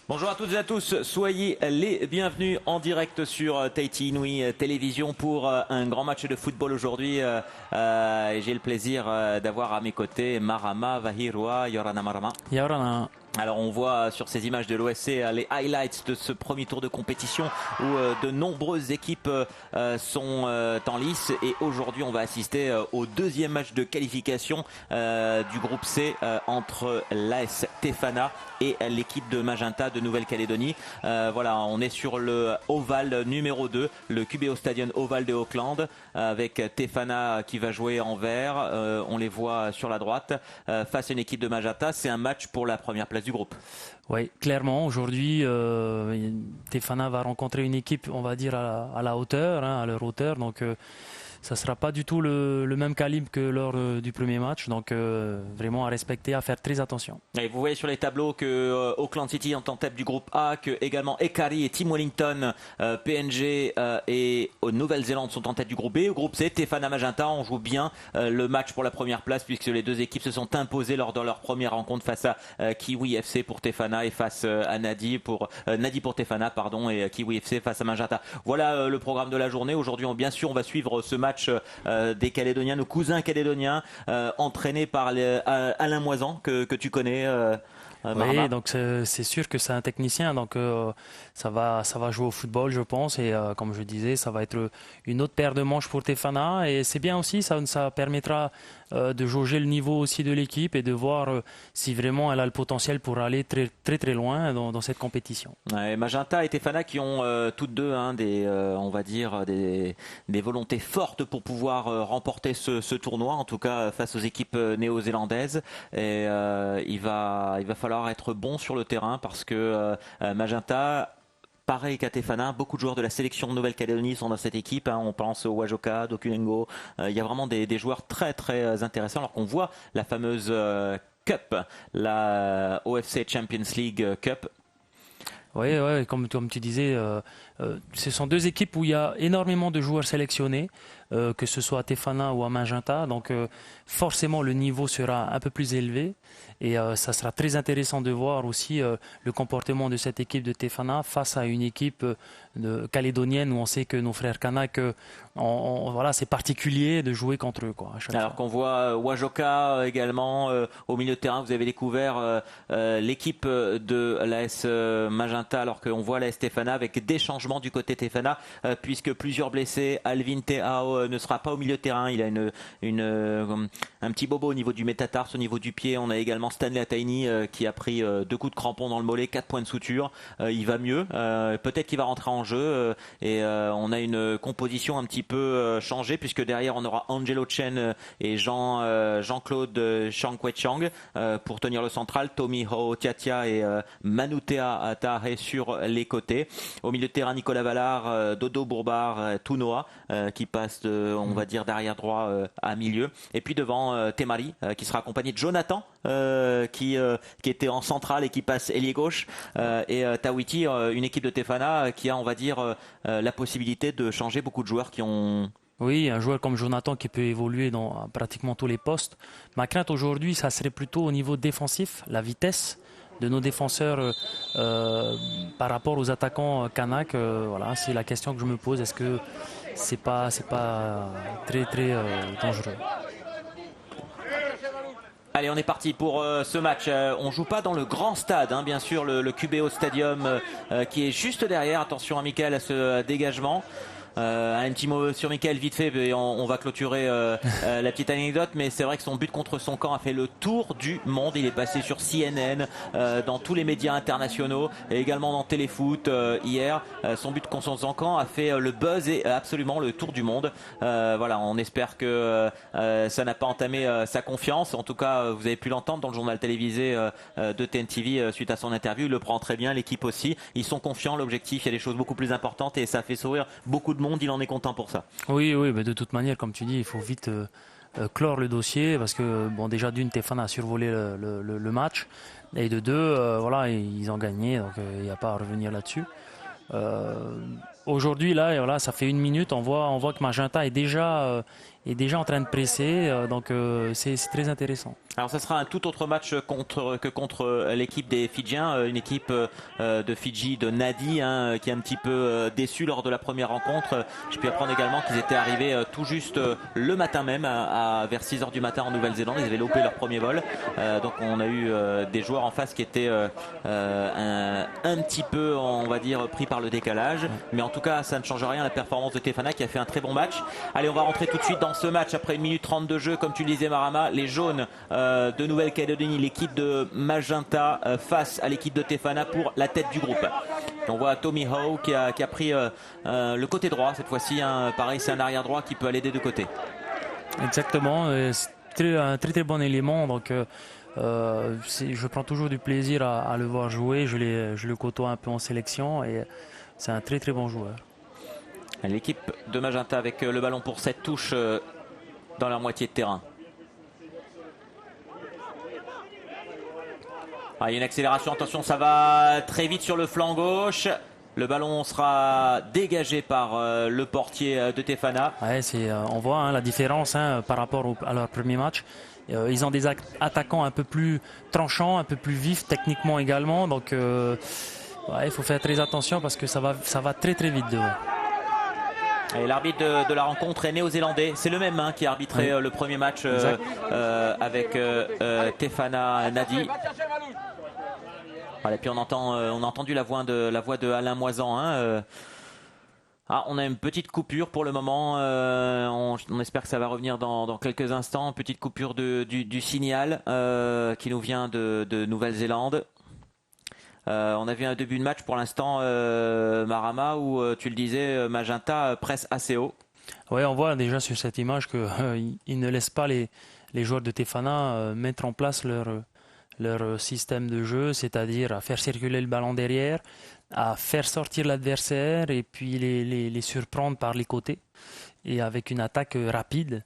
Bonjour à toutes et à tous, soyez les bienvenus en direct sur Tahiti Inouï Télévision pour un grand match de football aujourd'hui. J'ai le plaisir d'avoir à mes côtés Marama Vahirua, Yorana Marama. Yorana. Alors on voit sur ces images de l'OSC les highlights de ce premier tour de compétition où de nombreuses équipes sont en lice et aujourd'hui on va assister au deuxième match de qualification du groupe C entre l'AS Tefana et l'équipe de Magenta de Nouvelle-Calédonie. Voilà, on est sur le Oval numéro 2, le QBO Stadium Oval de Auckland avec Tefana qui va jouer en vert. On les voit sur la droite face à une équipe de Magenta. C'est un match pour la première place du groupe. Oui, clairement, aujourd'hui, Tefana va rencontrer une équipe, on va dire, à la hauteur, à leur hauteur. Donc, ça ne sera pas du tout le même calibre que lors du premier match. Donc, vraiment à respecter, à faire très attention. Et vous voyez sur les tableaux que Auckland City est en tête du groupe A, que également Ekari et Tim Wellington, PNG et Nouvelle-Zélande sont en tête du groupe B. Au groupe C, Tefana Magenta, on joue bien le match pour la première place puisque les deux équipes se sont imposées lors de leur première rencontre face à Kiwi FC pour Tefana et face à Nadi pour Tefana et Kiwi FC face à Magenta. Voilà le programme de la journée. Aujourd'hui, bien sûr, on va suivre ce match des Calédoniens, nos cousins calédoniens, entraînés par Alain Moisan que tu connais. Oui, donc c'est sûr que c'est un technicien, donc ça va jouer au football, je pense, et comme je disais, ça va être une autre paire de manches pour Tefana, et c'est bien aussi, ça permettra de jauger le niveau aussi de l'équipe et de voir si vraiment elle a le potentiel pour aller très très très loin dans cette compétition. Ouais, Magenta et Tefana qui ont toutes deux on va dire des volontés fortes pour pouvoir remporter ce tournoi, en tout cas face aux équipes néo-zélandaises. Et il va falloir être bon sur le terrain parce que Magenta, pareil qu'à Tefana, beaucoup de joueurs de la sélection de Nouvelle-Calédonie sont dans cette équipe. On pense au Wajoka, Dokunengo. Il y a vraiment des joueurs très très intéressants. Alors qu'on voit la fameuse Cup, la OFC Champions League Cup. Oui, comme tu disais, ce sont deux équipes où il y a énormément de joueurs sélectionnés, que ce soit à Tefana ou à Magenta. Donc forcément, le niveau sera un peu plus élevé. Et ça sera très intéressant de voir aussi le comportement de cette équipe de Tefana face à une équipe calédonienne où on sait que nos frères Kanak, voilà, c'est particulier de jouer contre eux. Alors qu'on voit Wajoka également au milieu de terrain, vous avez découvert l'équipe de l'AS Magenta alors qu'on voit l'AS Tefana avec des changements du côté Tefana puisque plusieurs blessés. Alvin Teao ne sera pas au milieu de terrain, il a un petit bobo au niveau du métatarse, au niveau du pied. On a également Stanley Ataini qui a pris 2 coups de crampon dans le mollet, 4 points de suture. Il va mieux, peut-être qu'il va rentrer en jeu et on a une composition un petit peu changée puisque derrière on aura Angelo Chen et Jean-Claude Chang pour tenir le central, Tommy Ho Tiatia et Manutea Atare sur les côtés. Au milieu de terrain, Nicolas Vallard, Dodo Bourbar, Tounoa qui passe on va dire d'arrière droit à milieu. Et puis devant Temari qui sera accompagné de Jonathan qui était en centrale et qui passe ailier gauche et Tawiti, une équipe de Tefana qui a on va dire la possibilité de changer beaucoup de joueurs qui ont... Oui, un joueur comme Jonathan qui peut évoluer dans pratiquement tous les postes. Ma crainte aujourd'hui, ça serait plutôt au niveau défensif, la vitesse de nos défenseurs par rapport aux attaquants Kanak. Voilà, c'est la question que je me pose. Est-ce que c'est pas très très dangereux? Allez, on est parti pour ce match. On joue pas dans le grand stade, bien sûr, le QBO Stadium qui est juste derrière. Attention à Michael à ce dégagement. Un petit mot sur Michael vite fait et on va clôturer la petite anecdote, mais c'est vrai que son but contre son camp a fait le tour du monde. Il est passé sur CNN, dans tous les médias internationaux et également dans Téléfoot hier. Son but contre son camp a fait le buzz et absolument le tour du monde. Voilà, on espère que ça n'a pas entamé sa confiance. En tout cas, vous avez pu l'entendre dans le journal télévisé de TNTV suite à son interview. Il le prend très bien, l'équipe aussi. Ils sont confiants, l'objectif, il y a des choses beaucoup plus importantes et ça fait sourire beaucoup de monde. Il en est content pour ça. Oui, mais de toute manière, comme tu dis, il faut vite clore le dossier parce que déjà d'une, Tefana a survolé le match et de deux, voilà, ils ont gagné, donc il n'y a pas à revenir là-dessus. Aujourd'hui, là, voilà, ça fait 1 minute, on voit que Magenta est déjà est déjà en train de presser. Donc c'est très intéressant. Alors ça sera un tout autre match que contre l'équipe des Fidjiens, une équipe de Fidji de Nadi hein, qui est un petit peu déçue lors de la première rencontre. Je puis apprendre également qu'ils étaient arrivés tout juste le matin même vers 6 heures du matin en Nouvelle-Zélande. Ils avaient loupé leur premier vol. Donc on a eu des joueurs en face qui étaient un petit peu, on va dire, pris par le décalage. Mais en tout cas, ça ne change rien à la performance de Tefana qui a fait un très bon match. Allez, on va rentrer tout de suite dans ce match après 1 minute 30 de jeu. Comme tu le disais, Marama, les jaunes de Nouvelle-Calédonie, l'équipe de Magenta face à l'équipe de Tefana pour la tête du groupe. On voit Tommy Howe qui a pris le côté droit cette fois-ci. Hein. Pareil, c'est un arrière droit qui peut aller des deux côtés. Exactement, c'est un très bon élément. Donc, je prends toujours du plaisir à le voir jouer. Je le côtoie un peu en sélection et c'est un très bon joueur. L'équipe de Magenta avec le ballon pour cette touche dans leur moitié de terrain. Ah, il y a une accélération, attention, ça va très vite sur le flanc gauche. Le ballon sera dégagé par le portier de Tefana. Ouais, on voit hein, la différence hein, par rapport à leur premier match. Ils ont des attaquants un peu plus tranchants, un peu plus vifs techniquement également. Donc il faut faire très attention parce que ça va très vite devant. Et l'arbitre de la rencontre est néo-zélandais. C'est le même hein, qui a arbitré le premier match avec Tefana Nadi. Voilà, et puis on a entendu la voix de Alain Moisan. Hein, on a une petite coupure pour le moment. On espère que ça va revenir dans quelques instants. Petite coupure du signal qui nous vient de Nouvelle-Zélande. On a vu un début de match pour l'instant, Marama, où tu le disais, Magenta presse assez haut. Oui, on voit déjà sur cette image qu'ils ne laissent pas les joueurs de Tefana mettre en place leur système de jeu, c'est-à-dire à faire circuler le ballon derrière, à faire sortir l'adversaire et puis les surprendre par les côtés et avec une attaque rapide.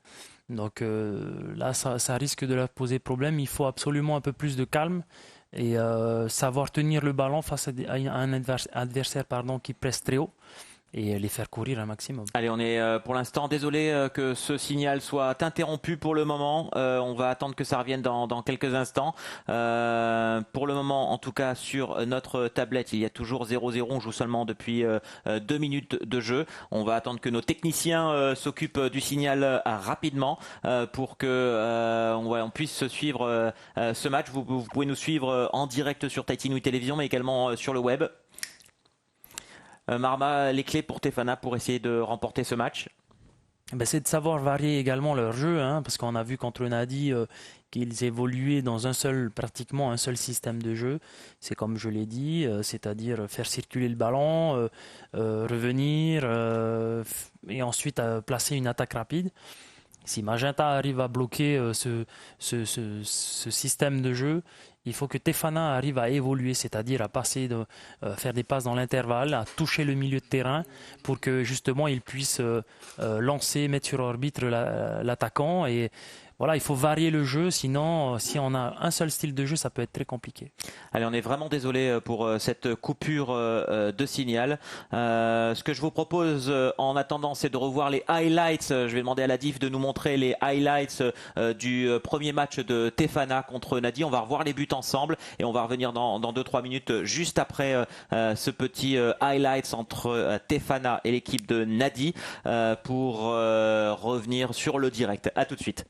Donc là, ça risque de leur poser problème. Il faut absolument un peu plus de calme et savoir tenir le ballon face à un adversaire qui presse très haut et les faire courir un maximum. Allez, on est pour l'instant désolé que ce signal soit interrompu pour le moment. On va attendre que ça revienne dans quelques instants. Pour le moment, en tout cas, sur notre tablette, il y a toujours 0-0. On joue seulement depuis 2 minutes de jeu. On va attendre que nos techniciens s'occupent du signal rapidement pour que on puisse suivre ce match. Vous pouvez nous suivre en direct sur Tahiti Nui Télévision, mais également sur le web. Marma, les clés pour Tefana pour essayer de remporter ce match? C'est de savoir varier également leur jeu, hein, parce qu'on a vu contre Nadi qu'ils évoluaient dans pratiquement un seul système de jeu. C'est comme je l'ai dit, c'est-à-dire faire circuler le ballon, revenir et ensuite placer une attaque rapide. Si Magenta arrive à bloquer ce système de jeu, il faut que Tefana arrive à évoluer, c'est-à-dire à passer faire des passes dans l'intervalle, à toucher le milieu de terrain pour que justement il puisse mettre sur orbite l'attaquant. Et voilà, il faut varier le jeu, sinon si on a un seul style de jeu, ça peut être très compliqué. Allez, on est vraiment désolé pour cette coupure de signal. Ce que je vous propose en attendant, c'est de revoir les highlights. Je vais demander à la diff de nous montrer les highlights du premier match de Tefana contre Nadi. On va revoir les buts ensemble et on va revenir dans 2-3 minutes juste après ce petit highlights entre Tefana et l'équipe de Nadi pour revenir sur le direct. À tout de suite.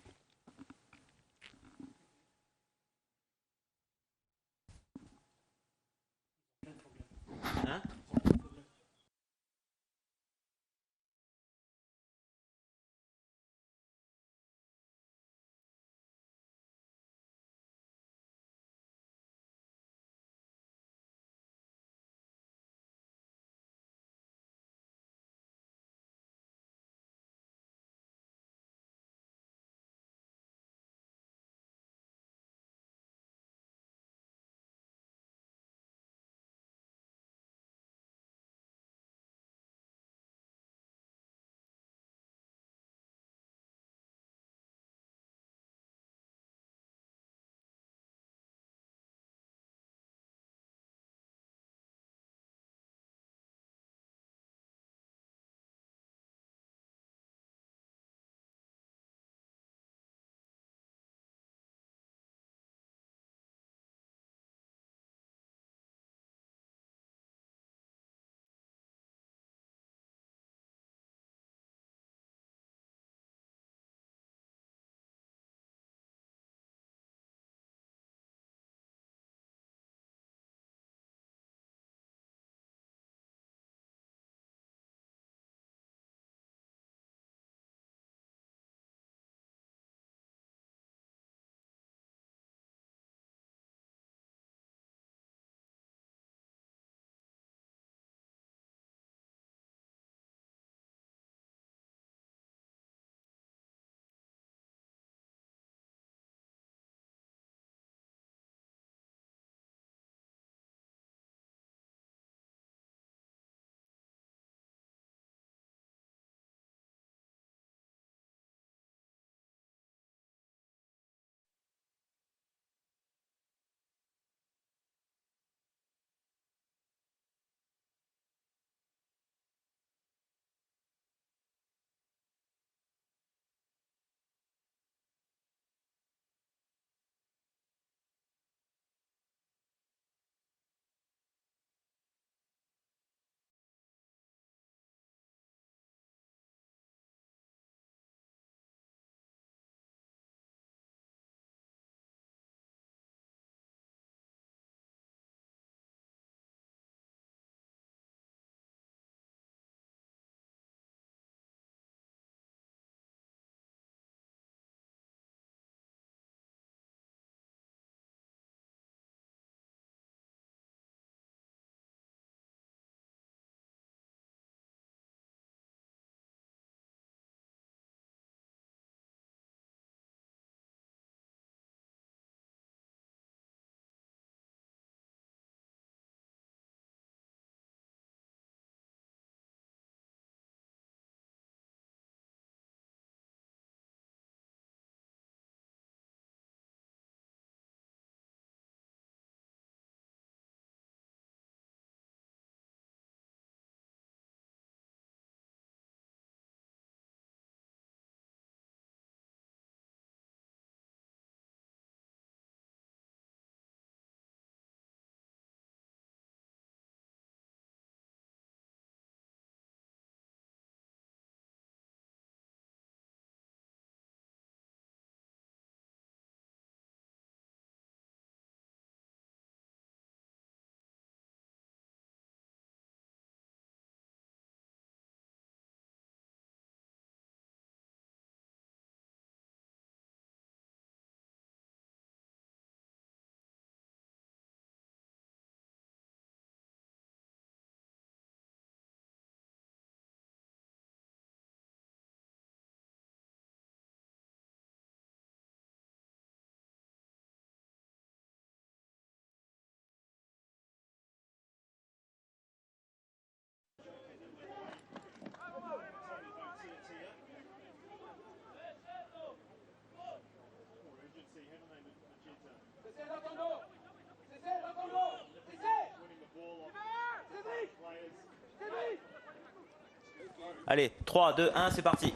Allez, 3, 2, 1, c'est parti.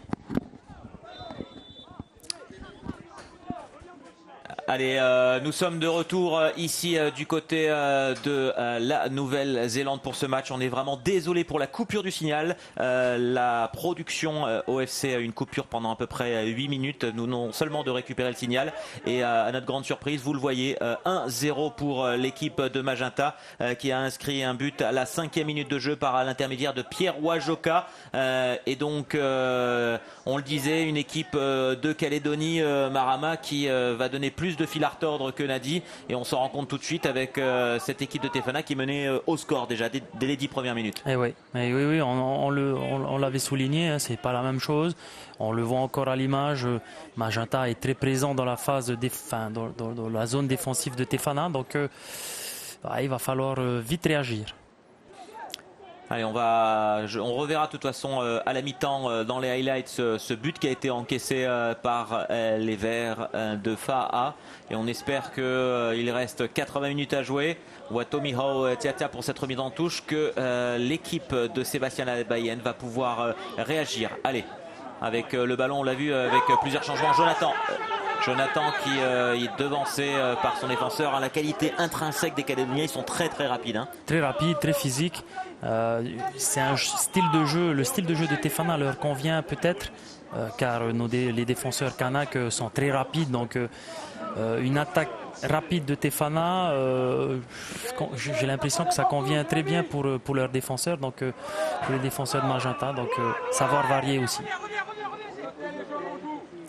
Allez, nous sommes de retour ici du côté de la Nouvelle-Zélande pour ce match. On est vraiment désolé pour la coupure du signal. La production OFC a une coupure pendant à peu près 8 minutes. Nous venons seulement de récupérer le signal. Et à notre grande surprise, vous le voyez, 1-0 pour l'équipe de Magenta qui a inscrit un but à la 5e minute de jeu par l'intermédiaire de Pierre Wajoka. Et donc, on le disait, une équipe de Calédonie, Marama, qui va donner plus de fil à retordre que Nadi, et on s'en rend compte tout de suite avec cette équipe de Tefana qui menait au score déjà dès les 10 premières minutes. Et oui, on l'avait souligné, hein, c'est pas la même chose. On le voit encore à l'image. Magenta est très présent dans la phase dans la zone défensive de Tefana, donc il va falloir vite réagir. Allez, on reverra de toute façon à la mi-temps dans les highlights ce but qui a été encaissé par les Verts de Fa'a, et on espère qu'il reste 80 minutes à jouer. On voit Tommy Howe Tiatia pour cette remise en touche, que l'équipe de Sébastien Abayen va pouvoir réagir. Allez, avec le ballon, on l'a vu avec plusieurs changements. Jonathan qui est devancé par son défenseur. Hein, la qualité intrinsèque des Calédoniens, ils sont très très rapides. Hein. Très rapide, très physique. C'est un style de jeu, le style de jeu de Tefana leur convient peut-être, car les défenseurs Kanak sont très rapides. Donc une attaque rapide de Tefana, j'ai l'impression que ça convient très bien pour leurs défenseurs, donc pour les défenseurs de Magenta. Donc savoir varier aussi.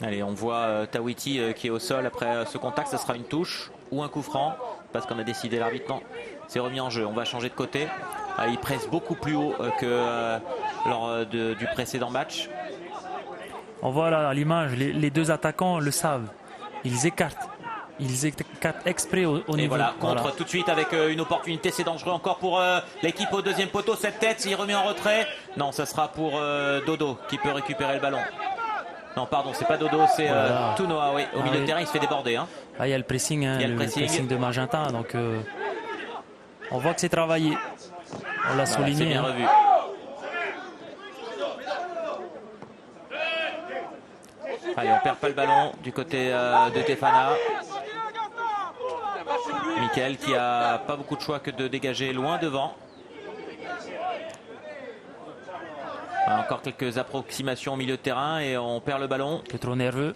Allez, on voit Tawiti qui est au sol après ce contact. Ça sera une touche ou un coup franc, parce qu'on a décidé l'arbitre. Non, c'est remis en jeu. On va changer de côté. Il presse beaucoup plus haut que lors du précédent match. On voit là à l'image, les deux attaquants le savent. Ils écartent exprès au niveau. Et voilà, contre tout de suite avec une opportunité. C'est dangereux encore pour l'équipe au deuxième poteau. Cette tête, il remet en retrait. Non, ça sera pour Dodo qui peut récupérer le ballon. Non, pardon, c'est pas Dodo, c'est Tunoa. Oui, au milieu de terrain, il se fait déborder. Hein. Il y a le pressing, hein, le pressing de Magenta. Donc, on voit que c'est travaillé. On l'a souligné. C'est bien revu. Allez, on perd pas le ballon du côté de Tefana. Mickaël qui a pas beaucoup de choix que de dégager loin devant. Encore quelques approximations au milieu de terrain et on perd le ballon. C'est trop nerveux.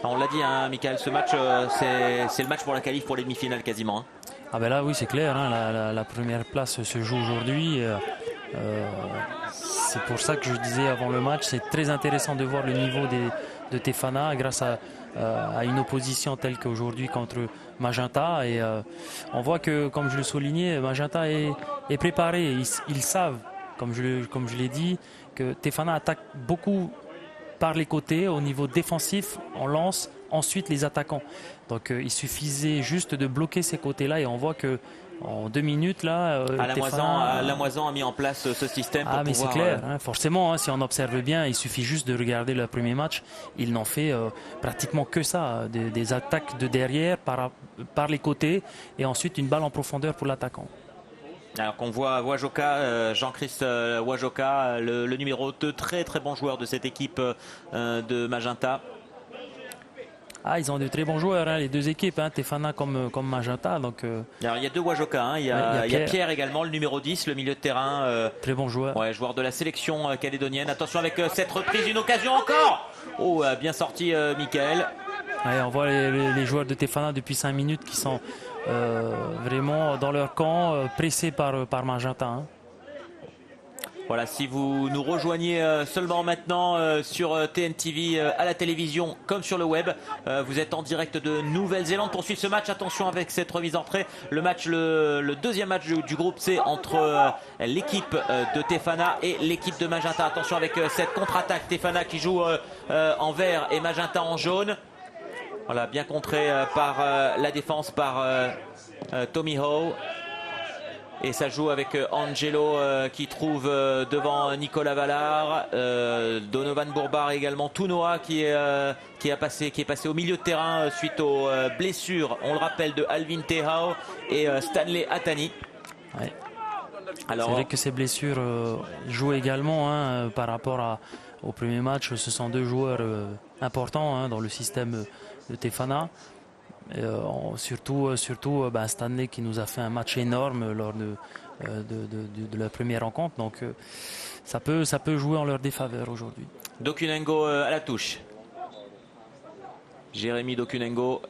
On l'a dit, hein, Mickaël, ce match, c'est le match pour la qualif pour les demi-finales quasiment. Hein. Ah ben là, oui, c'est clair. Hein, la première place se joue aujourd'hui. C'est pour ça que je disais avant le match, c'est très intéressant de voir le niveau de Tefana grâce à une opposition telle qu'aujourd'hui contre Magenta. Et on voit que, comme je le soulignais, Magenta est préparé. Ils savent, comme je l'ai dit, que Tefana attaque beaucoup par les côtés. Au niveau défensif, on lance ensuite les attaquants. Donc il suffisait juste de bloquer ces côtés-là, et on voit que en 2 minutes là, Lamoison a mis en place ce système pour mais pouvoir... c'est clair, hein, forcément, hein, si on observe bien, il suffit juste de regarder le premier match. Ils n'ont fait pratiquement que ça, des attaques de derrière par les côtés, et ensuite une balle en profondeur pour l'attaquant. Alors qu'on voit Wajoka, Jean-Christ Wajoka, le numéro 2, très très bon joueur de cette équipe de Magenta. Ils ont de très bons joueurs, hein, les deux équipes, hein, Tefana comme Magenta. Donc, alors, il y a deux Wajoka, hein. Il y a Pierre également, le numéro 10, le milieu de terrain. Très bon joueur. Ouais, joueur de la sélection calédonienne. Attention avec cette reprise, une occasion encore. Oh, bien sorti Mickaël. Ouais, on voit les joueurs de Tefana depuis 5 minutes qui sont vraiment dans leur camp, pressés par Magenta. Hein. Voilà, si vous nous rejoignez seulement maintenant sur TNTV à la télévision comme sur le web, vous êtes en direct de Nouvelle-Zélande pour suivre ce match. Attention avec cette remise en retrait. Le deuxième match du groupe C entre l'équipe de Tefana et l'équipe de Magenta. Attention avec cette contre-attaque. Tefana qui joue en vert et Magenta en jaune. Voilà, bien contré par la défense, par Tommy Howe. Et ça joue avec Angelo qui trouve devant Nicolas Vallard, Donovan Bourbar également, Tunoa qui est passé au milieu de terrain suite aux blessures, on le rappelle, de Alvin Tehao et Stanley Atani. Ouais. C'est vrai que ces blessures jouent également par rapport au premier match. Ce sont deux joueurs importants dans le système de Tefana. Surtout Stanley qui nous a fait un match énorme lors de la première rencontre. Donc ça peut jouer en leur défaveur aujourd'hui. Dokunengo à la touche. Jérémy Dokunengo,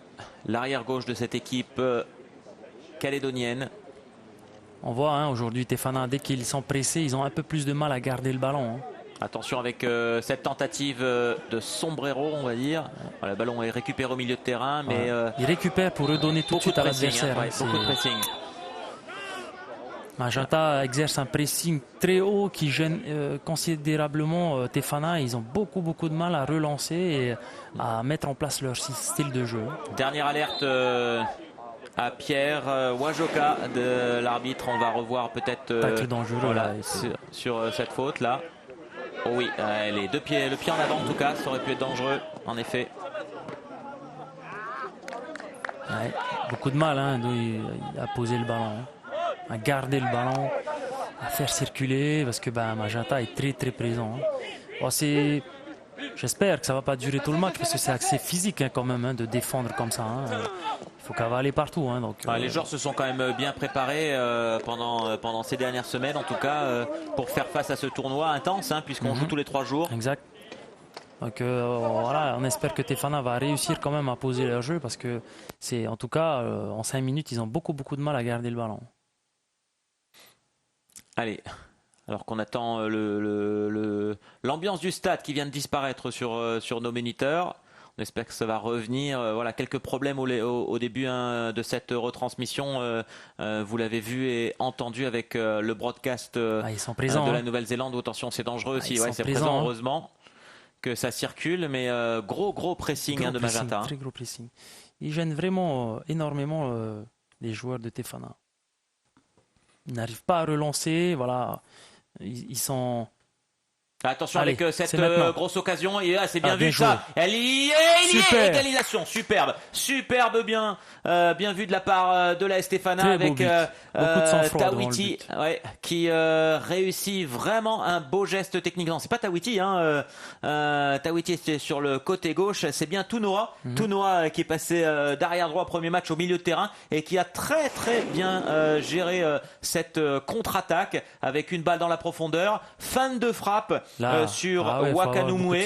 l'arrière gauche de cette équipe calédonienne. On voit aujourd'hui Tefana, dès qu'ils sont pressés, ils ont un peu plus de mal à garder le ballon. Attention avec cette tentative de sombrero, on va dire. Voilà, le ballon est récupéré au milieu de terrain, mais il récupère pour redonner tout de suite à l'adversaire. Beaucoup de pressing. Magenta exerce un pressing très haut qui gêne considérablement Tefana. Ils ont beaucoup de mal à relancer et à mettre en place leur style de jeu. Dernière alerte à Pierre Wajoka de l'arbitre. On va revoir peut-être tacle dangereux sur cette faute là. Oh oui, les deux pieds, le pied en avant en tout cas, ça aurait pu être dangereux en effet. Ouais, beaucoup de mal à poser le ballon, à garder le ballon, à faire circuler parce que Magenta est très présent. Bon, j'espère que ça va pas durer tout le match parce que c'est assez physique quand même de défendre comme ça. Il faut cavaler partout. Les joueurs se sont quand même bien préparés pendant ces dernières semaines, en tout cas, pour faire face à ce tournoi intense, puisqu'on joue tous les 3 jours. Exact. Donc on espère que Tefana va réussir quand même à poser leur jeu parce que en tout cas, en 5 minutes, ils ont beaucoup de mal à garder le ballon. Allez. Alors qu'on attend l'ambiance du stade qui vient de disparaître sur nos moniteurs. On espère que ça va revenir. Voilà, quelques problèmes au début de cette retransmission. Vous l'avez vu et entendu avec le broadcast ils sont présents, de la Nouvelle-Zélande. Attention, c'est dangereux aussi. C'est présent, heureusement que ça circule. Mais gros pressing de Magenta. Très gros pressing. Ils gênent vraiment énormément les joueurs de Tefana. Ils n'arrivent pas à relancer. Voilà. Ils sont... Attention avec cette grosse occasion et c'est bien vu joué. ça. Elle y est, égalisation, superbe bien vu de la part de la Stéphana avec Tawiti qui réussit vraiment un beau geste technique. Non, c'est pas Tawiti Tawiti était sur le côté gauche, c'est bien Tounoa qui est passé d'arrière droit premier match au milieu de terrain et qui a très bien géré cette contre-attaque avec une balle dans la profondeur, fin de frappe. Sur Wakanumwe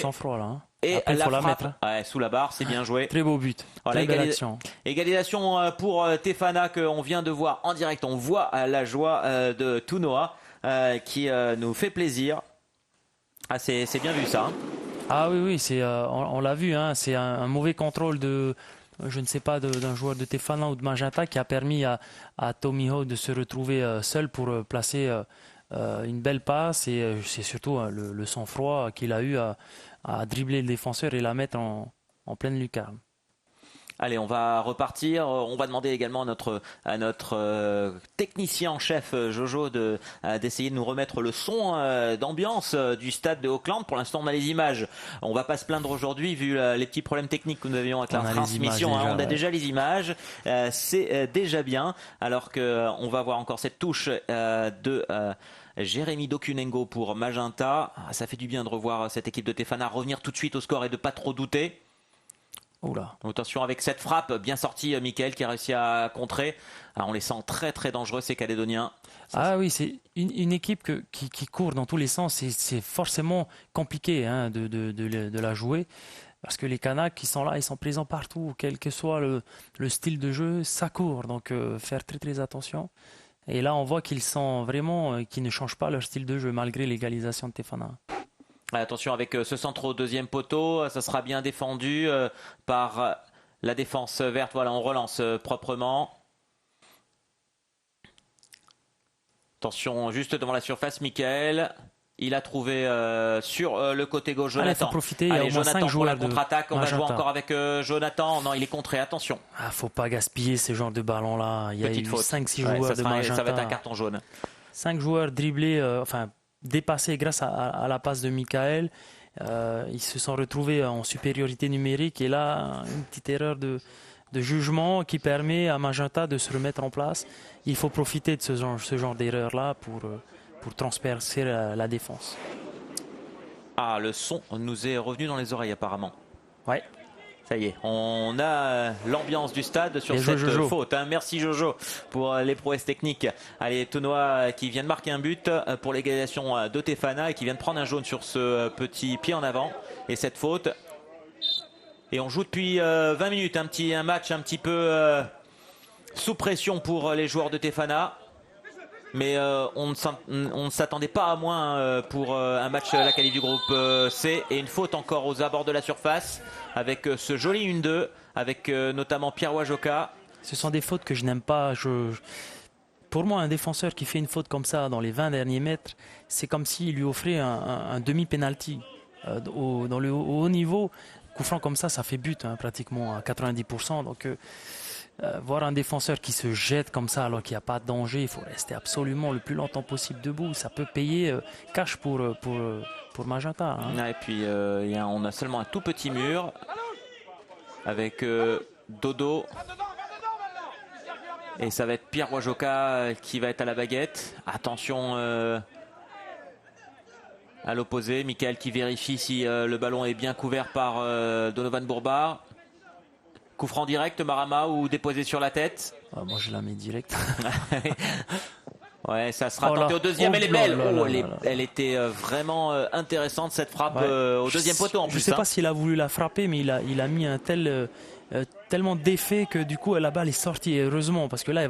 et la frappe sous la barre, c'est bien joué. Très beau but. Voilà, égalisation pour Tefana qu'on vient de voir en direct. On voit la joie de Tounoa qui nous fait plaisir. C'est bien vu ça. Oui, on l'a vu. C'est un mauvais contrôle je ne sais pas, d'un joueur de Tefana ou de Magenta qui a permis à Tomiho de se retrouver seul pour placer une belle passe et c'est surtout le sang-froid qu'il a eu à dribbler le défenseur et la mettre en pleine lucarne. Allez, on va repartir. On va demander également à notre technicien en chef Jojo d'essayer de nous remettre le son d'ambiance du stade de Auckland. Pour l'instant, on a les images. On va pas se plaindre aujourd'hui vu les petits problèmes techniques que nous avions avec la transmission. On a déjà les images. C'est déjà bien. Alors qu'on va voir encore cette touche de Jérémy Dokunengo pour Magenta. Ça fait du bien de revoir cette équipe de Tefana revenir tout de suite au score et de pas trop douter. Oula. Attention avec cette frappe bien sortie, Mickaël qui a réussi à contrer. On les sent très dangereux ces Calédoniens. Oui, c'est une équipe qui court dans tous les sens. C'est forcément compliqué de la jouer. Parce que les Kanaks qui sont là, ils sont présents partout. Quel que soit le style de jeu, ça court. Donc faire très attention. Et là, on voit qu'ils sont vraiment, qu'ils ne changent pas leur style de jeu malgré l'égalisation de Tefana. Attention avec ce centre au deuxième poteau, ça sera bien défendu par la défense verte. Voilà, on relance proprement. Attention, juste devant la surface, Mickaël. Il a trouvé sur le côté gauche Jonathan. Il faut profiter, il y a au moins Jonathan 5 joueurs pour la contre-attaque. On va jouer encore avec Jonathan. Non, il est contré, attention. Faut pas gaspiller ce genre de ballon-là. Il y a eu 5-6 joueurs de Magenta. Ça va être un carton jaune. 5 joueurs dribblés, dépassés grâce à la passe de Mickaël. Ils se sont retrouvés en supériorité numérique. Et là, une petite erreur de de jugement qui permet à Magenta de se remettre en place. Il faut profiter de ce genre d'erreur-là pour transpercer la défense. Ah, le son nous est revenu dans les oreilles apparemment. Ouais. Ça y est, on a l'ambiance du stade sur cette faute. Merci Jojo pour les prouesses techniques. Allez, Tonois qui vient de marquer un but pour l'égalisation de Tefana et qui vient de prendre un jaune sur ce petit pied en avant. Et cette faute. Et on joue depuis 20 minutes un match un petit peu sous pression pour les joueurs de Tefana. Mais on ne s'attendait pas à moins pour un match à la qualif du groupe C. Et une faute encore aux abords de la surface avec ce joli 1-2 avec notamment Pierre Wajoka. Ce sont des fautes que je n'aime pas. Pour moi, un défenseur qui fait une faute comme ça dans les 20 derniers mètres, c'est comme s'il lui offrait un demi-penalty. Dans le haut niveau, coup franc comme ça fait but pratiquement à 90%. Donc voir un défenseur qui se jette comme ça alors qu'il n'y a pas de danger, il faut rester absolument le plus longtemps possible debout. Ça peut payer cash pour Magenta. Et puis on a seulement un tout petit mur avec Dodo. Et ça va être Pierre Wajoka qui va être à la baguette. Attention à l'opposé. Michael qui vérifie si le ballon est bien couvert par Donovan Bourbard. Coup franc direct, Marama, ou déposé sur la tête? Moi, je la mets direct. Ouais, ça sera tenté au deuxième. Elle est belle. Elle était vraiment intéressante, cette frappe au deuxième poteau en plus. Je ne sais pas s'il a voulu la frapper, mais il a mis un tellement d'effet que du coup la balle est sortie. Et heureusement, parce que là,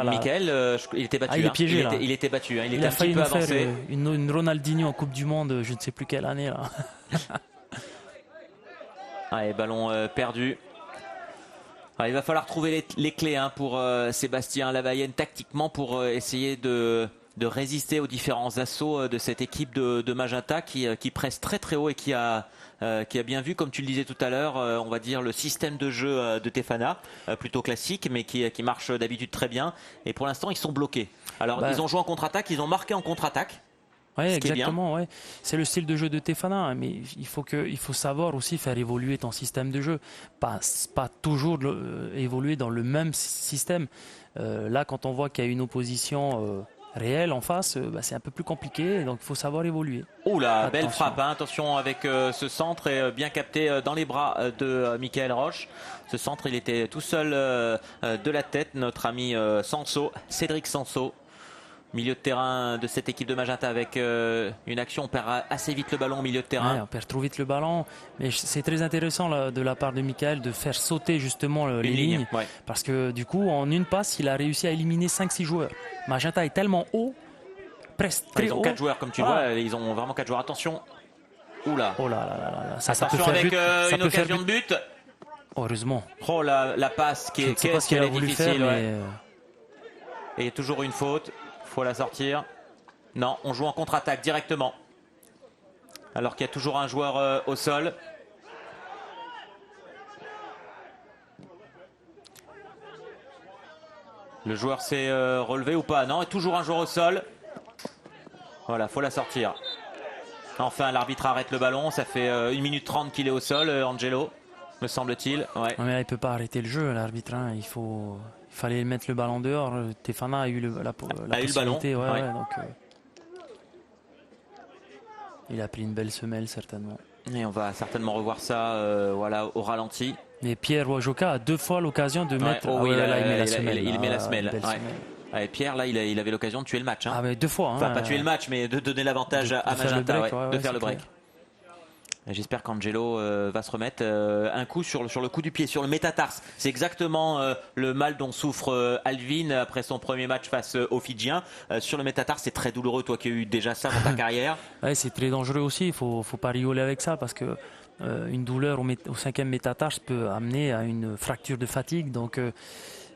Michael, il était battu. Il est piégé, là. Il était battu. Il a était un petit peu avancé. Faire une Ronaldinho en Coupe du Monde, je ne sais plus quelle année là. Allez, ballon perdu. Alors, il va falloir trouver les clés pour Sébastien Lavallenne tactiquement pour essayer de résister aux différents assauts de cette équipe de Magenta qui presse très très haut et qui a bien vu, comme tu le disais tout à l'heure, on va dire le système de jeu de Tefana, plutôt classique, mais qui marche d'habitude très bien. Et pour l'instant, ils sont bloqués. Alors, ils ont joué en contre-attaque, ils ont marqué en contre-attaque. Oui, exactement. Ouais. C'est le style de jeu de Tefana, mais il faut savoir aussi faire évoluer ton système de jeu. Pas toujours évoluer dans le même système. Là, quand on voit qu'il y a une opposition réelle en face, c'est un peu plus compliqué, donc il faut savoir évoluer. Oh là, belle frappe, attention avec ce centre et bien capté dans les bras de Michael Roche. Ce centre, il était tout seul de la tête, notre ami Sanso, Cédric Sanso. Milieu de terrain de cette équipe de Magenta avec une action, on perd assez vite le ballon au milieu de terrain. Ouais, on perd trop vite le ballon, mais c'est très intéressant là, de la part de Michael de faire sauter justement les lignes. Ouais. Parce que du coup, en une passe, il a réussi à éliminer 5-6 joueurs. Magenta est tellement haut, presque très haut. Ils ont 4 joueurs, comme tu vois, ils ont vraiment 4 joueurs. Attention. Oula. Oh là. Ça peut faire avec une occasion de but. Heureusement. Oh la passe qui est difficile. Faire, Et il y a toujours une faute. Faut la sortir. Non, on joue en contre-attaque directement. Alors qu'il y a toujours un joueur au sol. Le joueur s'est relevé ou pas? Non, et toujours un joueur au sol. Voilà, faut la sortir. Enfin, l'arbitre arrête le ballon. Ça fait 1 minute 30 qu'il est au sol, Angelo, me semble-t-il. Ouais. Mais là, il ne peut pas arrêter le jeu, l'arbitre. Il fallait mettre le ballon dehors. Tefana a eu la possibilité. Le ballon. Donc, il a pris une belle semelle, certainement. Et on va certainement revoir ça au ralenti. Mais Pierre Wajoka a 2 fois l'occasion de mettre. Il met la semelle. Il met la semelle. Et Pierre, là, il avait l'occasion de tuer le match. Ah, mais 2 fois. Enfin, pas tuer le match, mais de donner l'avantage à Magenta, de faire le break. J'espère qu'Angelo va se remettre un coup sur le coup du pied, sur le métatarse. C'est exactement le mal dont souffre Alvin après son premier match face aux Fidjiens. Sur le métatarse, c'est très douloureux, toi qui as eu déjà ça dans ta carrière. Ouais, c'est très dangereux aussi, il faut pas rigoler avec ça parce que une douleur au 5e métatarse peut amener à une fracture de fatigue. Donc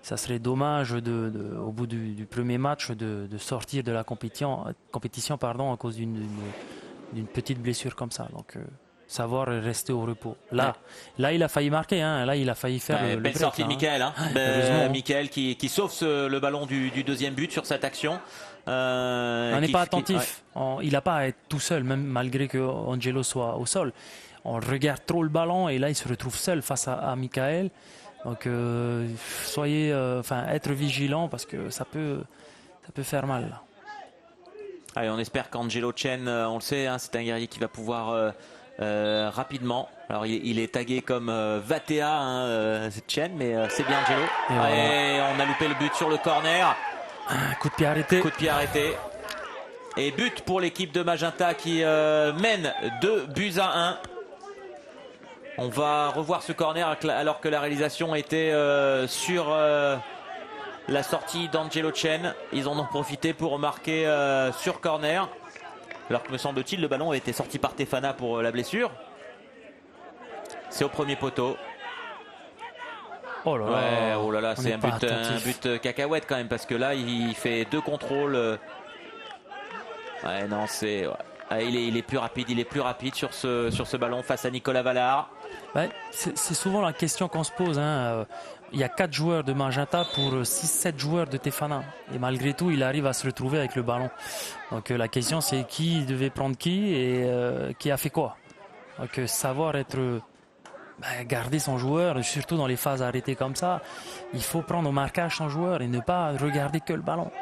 ça serait dommage au bout du premier match de sortir de la compétition à cause d'une petite blessure comme ça. Donc savoir rester au repos. Là, il a failli marquer. Là, il a failli faire le belle break, sortie de Michael. Michael qui sauve le ballon du deuxième but sur cette action. On n'est pas attentif. Il n'a pas à être tout seul, même malgré que Angelo soit au sol. On regarde trop le ballon et là, il se retrouve seul face à Michael. Donc soyez, être vigilant parce que ça peut faire mal. Là. Allez, on espère qu'Angelo Chen, on le sait, hein, c'est un guerrier qui va pouvoir rapidement. Alors il est tagué comme Vatea, hein, c'est Chen, mais c'est bien Angelo. Et voilà. On a loupé le but sur le corner. Coup de pied arrêté. Coup de pied arrêté. Et but pour l'équipe de Magenta qui mène 2-1. On va revoir ce corner alors que la réalisation était sur la sortie d'Angelo Chen. Ils en ont profité pour marquer sur corner. Alors que me semble-t-il, le ballon a été sorti par Tefana pour la blessure. C'est au premier poteau. Oh là là, ouais, oh là, là c'est un but cacahuète quand même, parce que là il fait 2 contrôles. Ouais, non, c'est. Ouais. Il est plus rapide sur ce ballon face à Nicolas Vallard. Ouais, c'est souvent la question qu'on se pose. Hein. Il y a 4 joueurs de Magenta pour 6-7 joueurs de Tefana. Et malgré tout, il arrive à se retrouver avec le ballon. Donc la question, c'est qui devait prendre qui et qui a fait quoi. Donc savoir garder son joueur, surtout dans les phases arrêtées comme ça, il faut prendre au marquage son joueur et ne pas regarder que le ballon.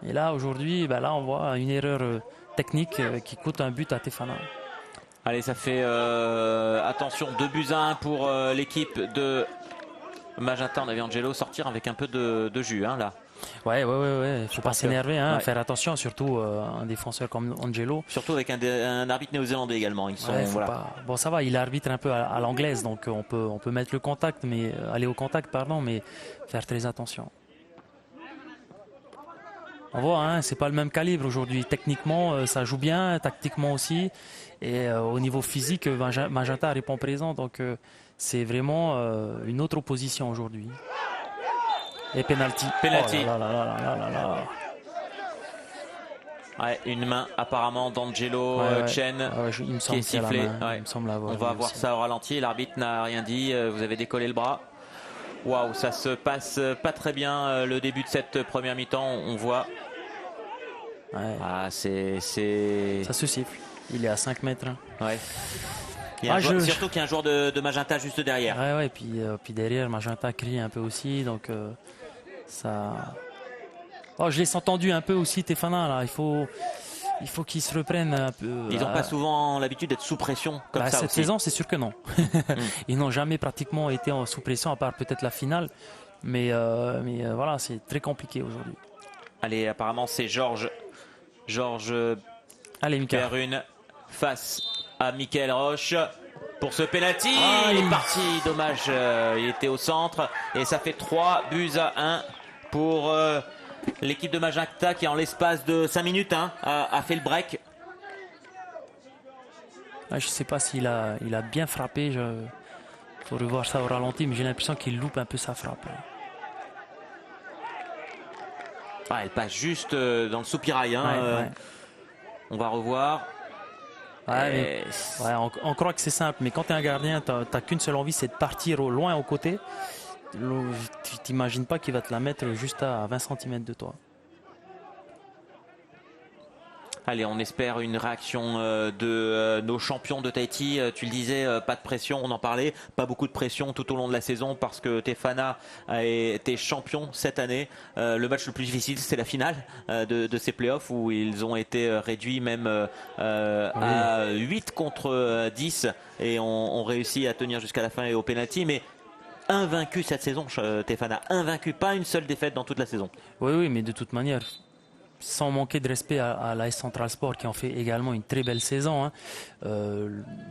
Et là, aujourd'hui, là, on voit une erreur technique qui coûte un but à Tefana. Allez, ça fait attention, 2-1 pour l'équipe de Magenta. On avait Angelo sortir avec un peu de jus, hein, là. Ouais. Il faut pas s'énerver, hein, faire attention, surtout un défenseur comme Angelo. Surtout avec un arbitre néo-zélandais également. Ils sont, voilà. Bon, ça va, il arbitre un peu à l'anglaise, donc on peut mettre le contact, mais aller au contact, mais faire très attention. On voit, hein, c'est pas le même calibre aujourd'hui. Techniquement, ça joue bien, tactiquement aussi. Et au niveau physique, Magenta répond présent. Donc c'est vraiment une autre opposition aujourd'hui. Et penalty. Penalty. Oh là. Ouais, une main apparemment d'Angelo Chen il me qui est sifflée. Il me semble l'avoir. On va voir ça au ralenti. L'arbitre n'a rien dit. Vous avez décollé le bras. Waouh, ça se passe pas très bien le début de cette première mi-temps. On voit. Ouais. Ah, c'est. Ça se siffle. Il est à 5 mètres. Hein. Ouais. Surtout qu'il y a un joueur de Magenta juste derrière. Ouais, puis derrière, Magenta crie un peu aussi. Donc ça. Oh, je l'ai entendu un peu aussi, Tefana. Là. Il faut qu'ils se reprennent un peu. Ils n'ont pas souvent l'habitude d'être sous pression comme ça. Cette saison, c'est sûr que non. Ils n'ont jamais pratiquement été sous pression, à part peut-être la finale. Mais voilà, c'est très compliqué aujourd'hui. Allez, apparemment, c'est Georges Perrune face à Michael Roche pour ce penalty. Il est parti, dommage, il était au centre. Et ça fait 3-1 pour l'équipe de Magenta qui en l'espace de 5 minutes a fait le break. Je ne sais pas s'il a bien frappé. Il faut revoir ça au ralenti, mais j'ai l'impression qu'il loupe un peu sa frappe. Elle passe juste dans le soupirail. Ouais. On va revoir. On croit que c'est simple, mais quand tu es un gardien, tu n'as qu'une seule envie, c'est de partir au loin aux côtés. Tu t'imagines pas qu'il va te la mettre juste à 20 cm de toi. Allez, on espère une réaction de nos champions de Tahiti. Tu le disais, pas de pression, on en parlait. Pas beaucoup de pression tout au long de la saison parce que Tefana a été champion cette année. Le match le plus difficile, c'est la finale de ces playoffs où ils ont été réduits même à 8 contre 10 et ont réussi à tenir jusqu'à la fin et au penalty. Mais invaincu cette saison, Tefana. Invaincu, pas une seule défaite dans toute la saison. Oui, mais de toute manière... Sans manquer de respect à l'AS Central Sport qui en fait également une très belle saison. Hein.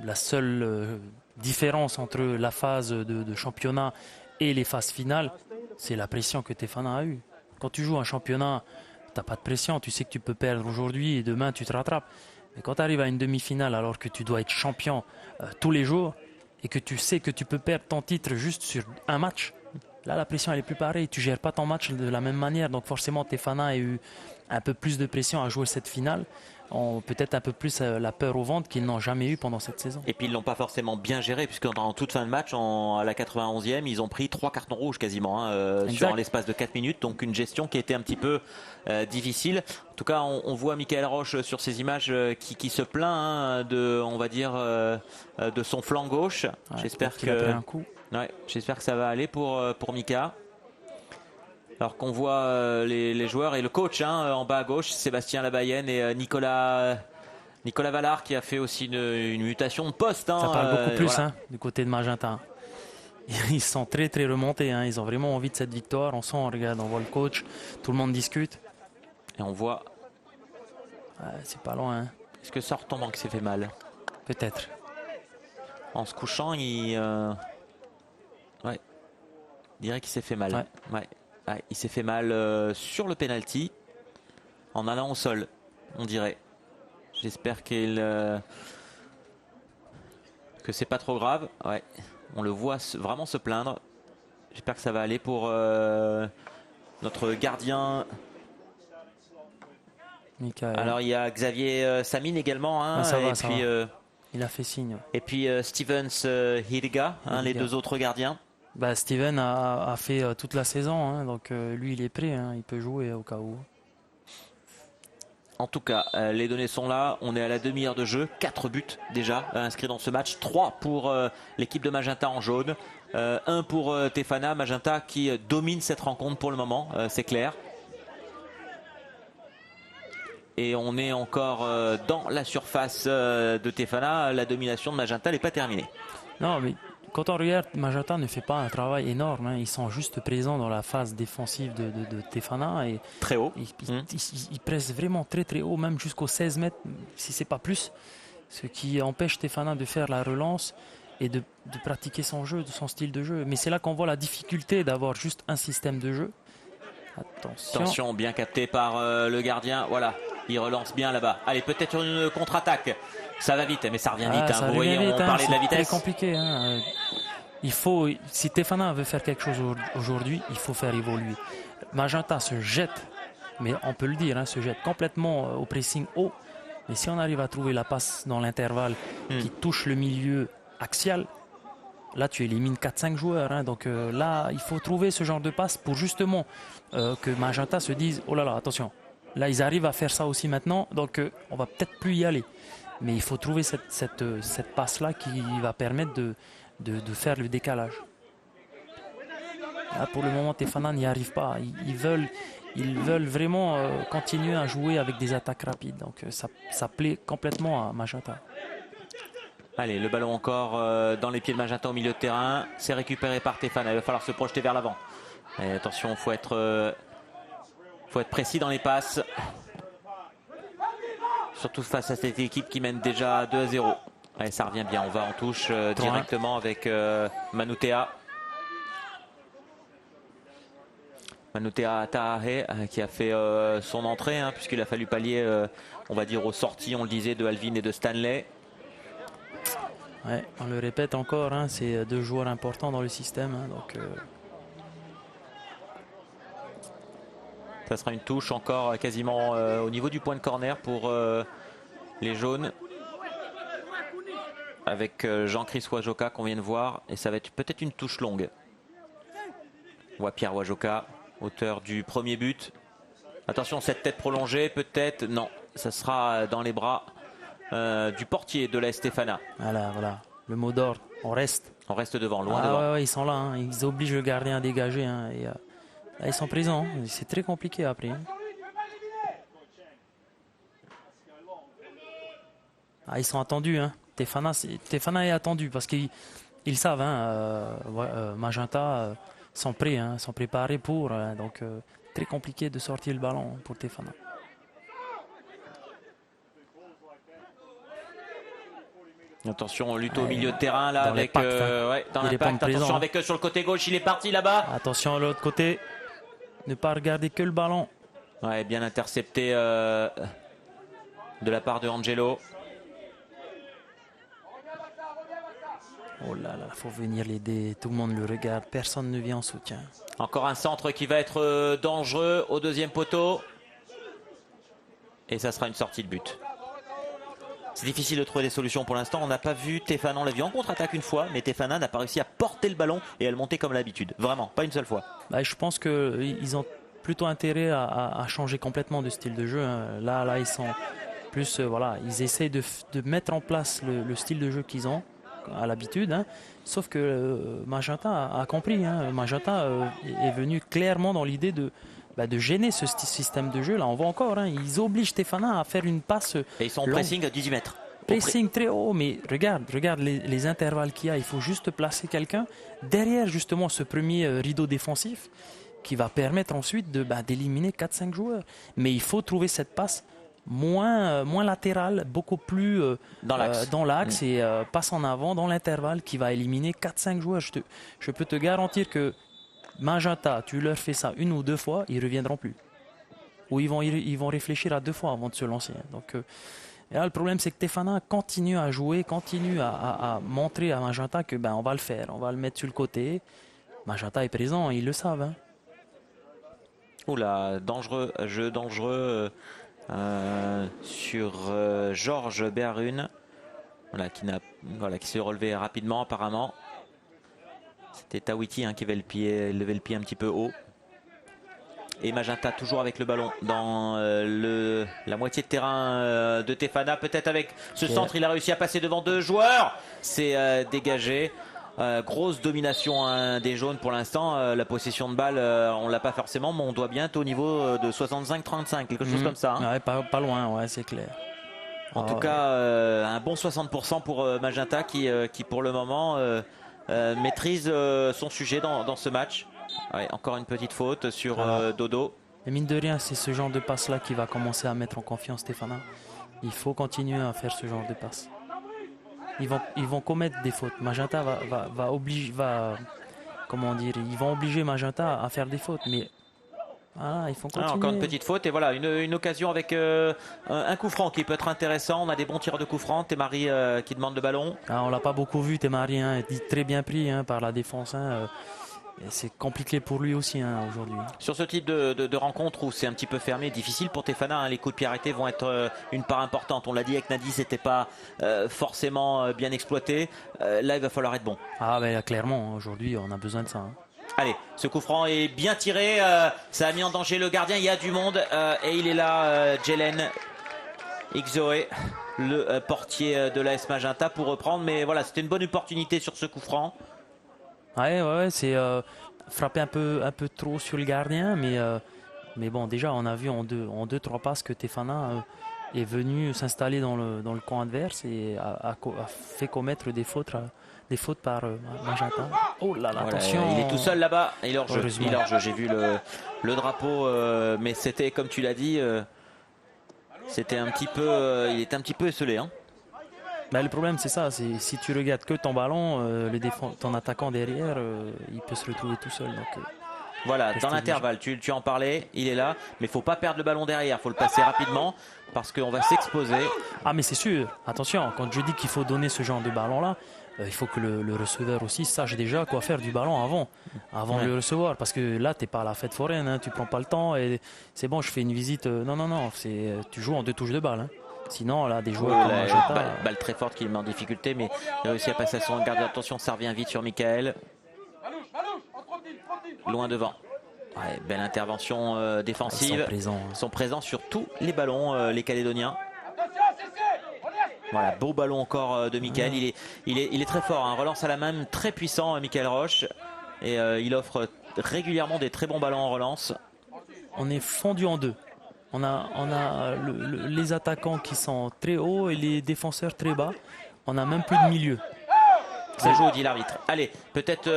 La seule différence entre la phase de championnat et les phases finales, c'est la pression que Tefana a eue. Quand tu joues un championnat, tu n'as pas de pression. Tu sais que tu peux perdre aujourd'hui et demain tu te rattrapes. Mais quand tu arrives à une demi-finale alors que tu dois être champion tous les jours et que tu sais que tu peux perdre ton titre juste sur un match, là la pression elle est plus pareille. Tu ne gères pas ton match de la même manière. Donc forcément Tefana a eu un peu plus de pression à jouer cette finale, peut-être un peu plus la peur au ventre qu'ils n'ont jamais eu pendant cette saison. Et puis ils l'ont pas forcément bien géré puisque dans toute fin de match, à la 91e, ils ont pris 3 cartons rouges quasiment sur l'espace de 4 minutes, donc une gestion qui était un petit peu difficile. En tout cas, on voit Michael Roche sur ces images qui se plaint de son flanc gauche. J'espère qu'il a pris un coup. Ouais, j'espère que ça va aller pour Mika. Alors qu'on voit les joueurs et le coach en bas à gauche, Sébastien Labayenne et Nicolas Vallard qui a fait aussi une mutation de poste. Ça parle beaucoup plus voilà. du côté de Magenta. Ils sont très très remontés. Ils ont vraiment envie de cette victoire. On sent, regarde, on voit le coach, tout le monde discute. Et on voit. C'est pas loin. Est-ce que ça retombe que s'est fait mal? Peut-être. En se couchant, il dirait qu'il s'est fait mal. Ouais, il s'est fait mal sur le penalty en allant au sol, on dirait. J'espère que c'est pas trop grave. Ouais, on le voit vraiment se plaindre. J'espère que ça va aller pour notre gardien. Michael. Alors il y a Xavier Samine également. Il a fait signe. Et puis Stevens Hidega, les deux autres gardiens. Steven a fait toute la saison, donc lui il est prêt, il peut jouer au cas où. En tout cas, les données sont là. On est à la demi-heure de jeu. 4 buts déjà inscrits dans ce match. 3 pour l'équipe de Magenta en jaune. 1 pour Tefana. Magenta qui domine cette rencontre pour le moment, c'est clair. Et on est encore dans la surface de Tefana. La domination de Magenta n'est pas terminée. Non, mais quand on regarde, Magenta ne fait pas un travail énorme. Ils sont juste présents dans la phase défensive de Tefana. Et très haut. Ils pressent vraiment très très haut, même jusqu'aux 16 mètres, si ce n'est pas plus. Ce qui empêche Tefana de faire la relance et de pratiquer son jeu, son style de jeu. Mais c'est là qu'on voit la difficulté d'avoir juste un système de jeu. Attention, bien capté par le gardien. Voilà, il relance bien là-bas. Allez, peut-être une contre-attaque. Ça va vite, mais ça revient vite. Ça Vous voyez, vite, on parlait de la vitesse. C'est très compliqué. Il faut, si Tefana veut faire quelque chose aujourd'hui, il faut faire évoluer. Magenta se jette, mais on peut le dire, se jette complètement au pressing haut. Mais si on arrive à trouver la passe dans l'intervalle qui touche le milieu axial, là tu élimines 4-5 joueurs. Donc là, il faut trouver ce genre de passe pour justement que Magenta se dise « Oh là là, attention ». Là, ils arrivent à faire ça aussi maintenant, donc on va peut-être plus y aller. Mais il faut trouver cette passe-là qui va permettre de faire le décalage. Là, pour le moment, Tefana n'y arrive pas. Ils veulent vraiment continuer à jouer avec des attaques rapides. Donc ça plaît complètement à Magenta. Allez, le ballon encore dans les pieds de Magenta au milieu de terrain. C'est récupéré par Tefana. Il va falloir se projeter vers l'avant. Attention, il faut être précis dans les passes. Surtout face à cette équipe qui mène déjà 2-0. Allez, ça revient bien. On va en touche directement avec Manutea. Manutea Tahahe qui a fait son entrée, puisqu'il a fallu pallier, on va dire, aux sorties, on le disait, de Alvin et de Stanley. Ouais, on le répète encore, c'est deux joueurs importants dans le système. Ça sera une touche encore quasiment au niveau du point de corner pour les jaunes. Avec Jean-Chris Wajoka qu'on vient de voir. Et ça va être peut-être une touche longue. On voit Pierre Wajoka, auteur du premier but. Attention, cette tête prolongée, peut-être. Non, ça sera dans les bras du portier de la Stéphana. Voilà. Le mot d'ordre, on reste. On reste devant, loin devant. Ouais, ils sont là, ils obligent le gardien à dégager. Et, là, ils sont présents. C'est très compliqué après. Ils sont attendus. Tefana est attendu parce qu'ils savent. Magenta sont prêts, sont préparés pour. Donc, très compliqué de sortir le ballon pour Tefana. Attention, lutte au milieu de terrain là avec dans l'impact. Attention avec sur le côté gauche, il est parti là-bas. Attention à l'autre côté. Ne pas regarder que le ballon. Ouais, bien intercepté de la part de Angelo. Oh là là, il faut venir l'aider. Tout le monde le regarde. Personne ne vient en soutien. Encore un centre qui va être dangereux au deuxième poteau. Et ça sera une sortie de but. C'est difficile de trouver des solutions pour l'instant. On n'a pas vu Tefana, on l'a vu en contre-attaque une fois, mais Tefana n'a pas réussi à porter le ballon et à le monter comme l'habitude. Vraiment, pas une seule fois. Je pense qu'ils ont plutôt intérêt à changer complètement de style de jeu. Là ils sont plus, ils essayent de mettre en place le style de jeu qu'ils ont à l'habitude, hein. Sauf que Magenta a compris, hein. Magenta est venu clairement dans l'idée de gêner ce système de jeu. Là, on voit encore, hein, ils obligent Tefana à faire une passe. Et ils sont en pressing à 18 mètres. Pressing très haut, mais regarde les intervalles qu'il y a. Il faut juste placer quelqu'un derrière justement ce premier rideau défensif qui va permettre ensuite d'éliminer 4-5 joueurs. Mais il faut trouver cette passe moins latérale, beaucoup plus dans l'axe et passe en avant dans l'intervalle qui va éliminer 4-5 joueurs. Je peux te garantir que Magenta, tu leur fais ça une ou deux fois, ils ne reviendront plus. Ou ils vont réfléchir à deux fois avant de se lancer. Donc, et là, le problème, c'est que Tefana continue à jouer, continue à montrer à Magenta que on va le faire, on va le mettre sur le côté. Magenta est présent, ils le savent. Hein. Oula, dangereux, jeu dangereux sur Georges Berrune, qui s'est relevé rapidement apparemment. C'était Tawiti qui avait levé le pied un petit peu haut. Et Magenta toujours avec le ballon dans la moitié de terrain de Tefana. Peut-être avec ce centre, il a réussi à passer devant deux joueurs. C'est dégagé. Grosse domination des jaunes pour l'instant. La possession de balle, on l'a pas forcément, mais on doit bien être au niveau de 65-35, quelque chose comme ça. Hein. Ouais, pas loin, ouais, c'est clair. En tout cas, un bon 60% pour Magenta qui pour le moment maîtrise son sujet dans ce match. Ouais, encore une petite faute sur Dodo. Et mine de rien, c'est ce genre de passe-là qui va commencer à mettre en confiance Tefana. Il faut continuer à faire ce genre de passe. Ils vont commettre des fautes. Magenta ils vont obliger Magenta à faire des fautes. Mais il faut continuer. Encore une petite faute et voilà une occasion avec un coup franc qui peut être intéressant. On a des bons tireurs de coup franc. Temari qui demande le ballon. On l'a pas beaucoup vu Temari, hein, très bien pris par la défense. Hein, c'est compliqué pour lui aussi aujourd'hui. Sur ce type de rencontre où c'est un petit peu fermé, difficile pour Tefana, les coups de pied arrêtés vont être une part importante. On l'a dit avec Nadi, c'était pas forcément bien exploité. Là, il va falloir être bon. Clairement, aujourd'hui, on a besoin de ça. Hein. Allez, ce coup franc est bien tiré. Ça a mis en danger le gardien. Il y a du monde et il est là, Jelen Ixoé, le portier de l'AS Magenta pour reprendre. Mais voilà, c'était une bonne opportunité sur ce coup franc. Ouais, c'est frapper un peu trop sur le gardien, mais bon, déjà on a vu en deux trois passes que Tefana est venu s'installer dans le camp adverse et a fait commettre des fautes par Magenta. Oh là là, voilà, attention. Il est tout seul là-bas, il est hors jeu. J'ai vu le drapeau, mais c'était comme tu l'as dit, c'était un petit peu, il était un petit peu esselé. Hein. Le problème c'est ça, c'est si tu regardes que ton ballon, ton attaquant derrière, il peut se retrouver tout seul. Donc, voilà, dans l'intervalle, tu en parlais, il est là, mais il ne faut pas perdre le ballon derrière, il faut le passer rapidement parce qu'on va s'exposer. Ah mais c'est sûr, attention, quand je dis qu'il faut donner ce genre de ballon-là, il faut que le receveur aussi sache déjà quoi faire du ballon avant de le recevoir, parce que là tu n'es pas à la fête foraine, hein, tu prends pas le temps et c'est bon, je fais une visite, non, tu joues en deux touches de balle. Hein. Sinon, là, des joueurs comme Magenta... Balle très forte qui le met en difficulté, mais il a réussi à passer à son gardien. Attention, ça revient vite sur Michael. Loin devant. Ouais, belle intervention défensive. Ils sont présents sur tous les ballons, les Calédoniens. Voilà, beau ballon encore de Michael. Il est très fort. Hein. Relance à la main, très puissant, Michael Roche. Et il offre régulièrement des très bons ballons en relance. On est fondu en deux. On a les attaquants qui sont très hauts et les défenseurs très bas. On n'a même plus de milieu. Ça joue, dit l'arbitre. Allez, peut-être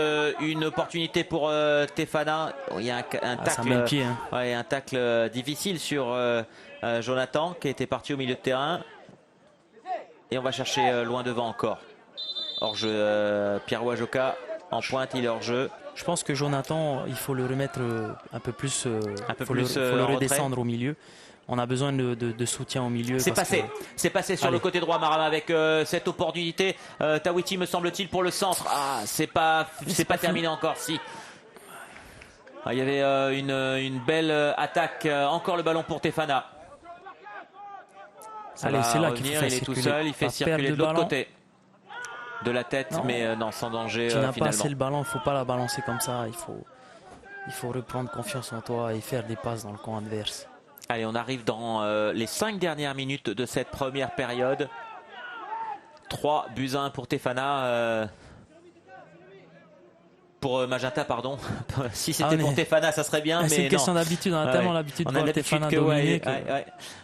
une opportunité pour Tefana. Il y a un tacle difficile sur Jonathan qui était parti au milieu de terrain. Et on va chercher loin devant encore. Hors-jeu, Pierre Wajoka en pointe, il est hors-jeu. Je pense que Jonathan, il faut le remettre un peu plus, faut le redescendre au milieu. On a besoin de soutien au milieu. C'est passé sur le côté droit, Marama, avec cette opportunité. Tawiti, me semble-t-il, pour le centre. Ah, c'est pas terminé encore. Si. Ah, il y avait une belle attaque. Encore le ballon pour Tefana. C'est là qu'il faut il est tout seul, il fait circuler de l'autre côté. De la tête, non. Mais non, sans danger. Tu n'as pas assez le ballon, il ne faut pas la balancer comme ça. Il faut reprendre confiance en toi et faire des passes dans le camp adverse. Allez, on arrive dans les 5 dernières minutes de cette première période. 3-1 pour Tefana. Pour Magenta, pardon. Si c'était pour Tefana, ça serait bien. C'est une question d'habitude. On a tellement l'habitude de voir Tefana dominer.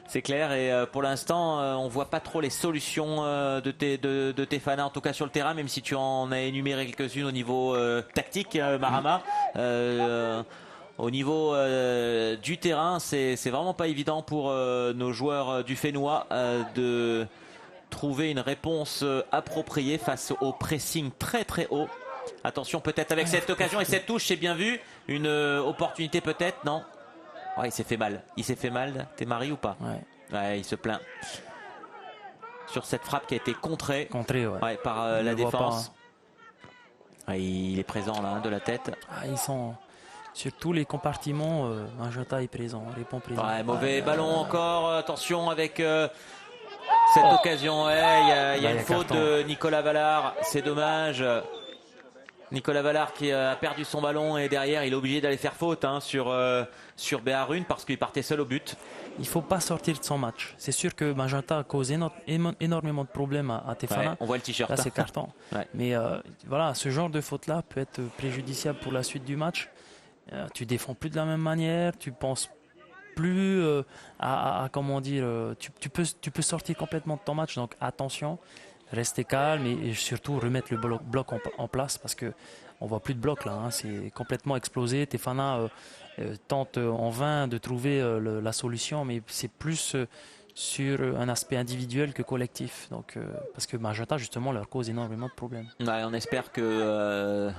C'est clair. Et pour l'instant, on voit pas trop les solutions de Tefana, en tout cas sur le terrain, même si tu en as énuméré quelques-unes au niveau tactique, Marama. Au niveau du terrain, c'est vraiment pas évident pour nos joueurs du Fénois de trouver une réponse appropriée face au pressing très très haut. Attention peut-être avec cette occasion et cette touche, c'est bien vu. Une opportunité peut-être, non? Ouais, il s'est fait mal. Il s'est fait mal, Temari ou pas? Ouais, il se plaint. Sur cette frappe qui a été contrée par la défense. Ouais, il est présent là, de la tête. Ils sont sur tous les compartiments. Magenta est présent, répond présent. Ouais, mauvais ballon encore. Attention avec cette occasion. Il y a une faute de Nicolas Vallard. C'est dommage. Nicolas Vallard qui a perdu son ballon et derrière il est obligé d'aller faire faute sur Béharune parce qu'il partait seul au but. Il ne faut pas sortir de son match. C'est sûr que Magenta a causé énormément de problèmes à Tefana. Ouais, on voit le t-shirt. Là c'est carton. Mais voilà, ce genre de faute-là peut être préjudiciable pour la suite du match. Tu défends plus de la même manière, tu penses plus à comment dire, tu peux sortir complètement de ton match. Donc attention. Rester calme et surtout remettre le bloc en place parce que on voit plus de bloc là, c'est complètement explosé. Tefana tente en vain de trouver la solution, mais c'est plus sur un aspect individuel que collectif. Donc parce que Magenta justement leur cause énormément de problèmes. Ouais, on espère que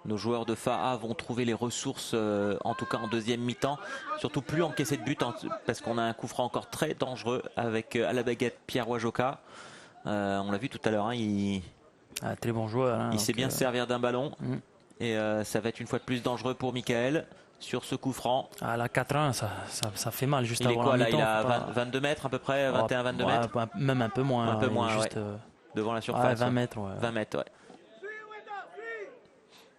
nos joueurs de FAA vont trouver les ressources, en tout cas en deuxième mi-temps. Surtout plus encaisser de but parce qu'on a un coup franc encore très dangereux avec à la baguette Pierre Wajoka. On l'a vu tout à l'heure, très bon joueur. Il sait bien servir d'un ballon et ça va être une fois de plus dangereux pour Michael sur ce coup franc. La 4-1, ça fait mal juste avant quoi, la mi-temps. Il a 22 mètres à peu près, 21-22 mètres. Même un peu moins. Un peu moins, juste, devant la surface. 20 mètres. 20 mètres, ouais.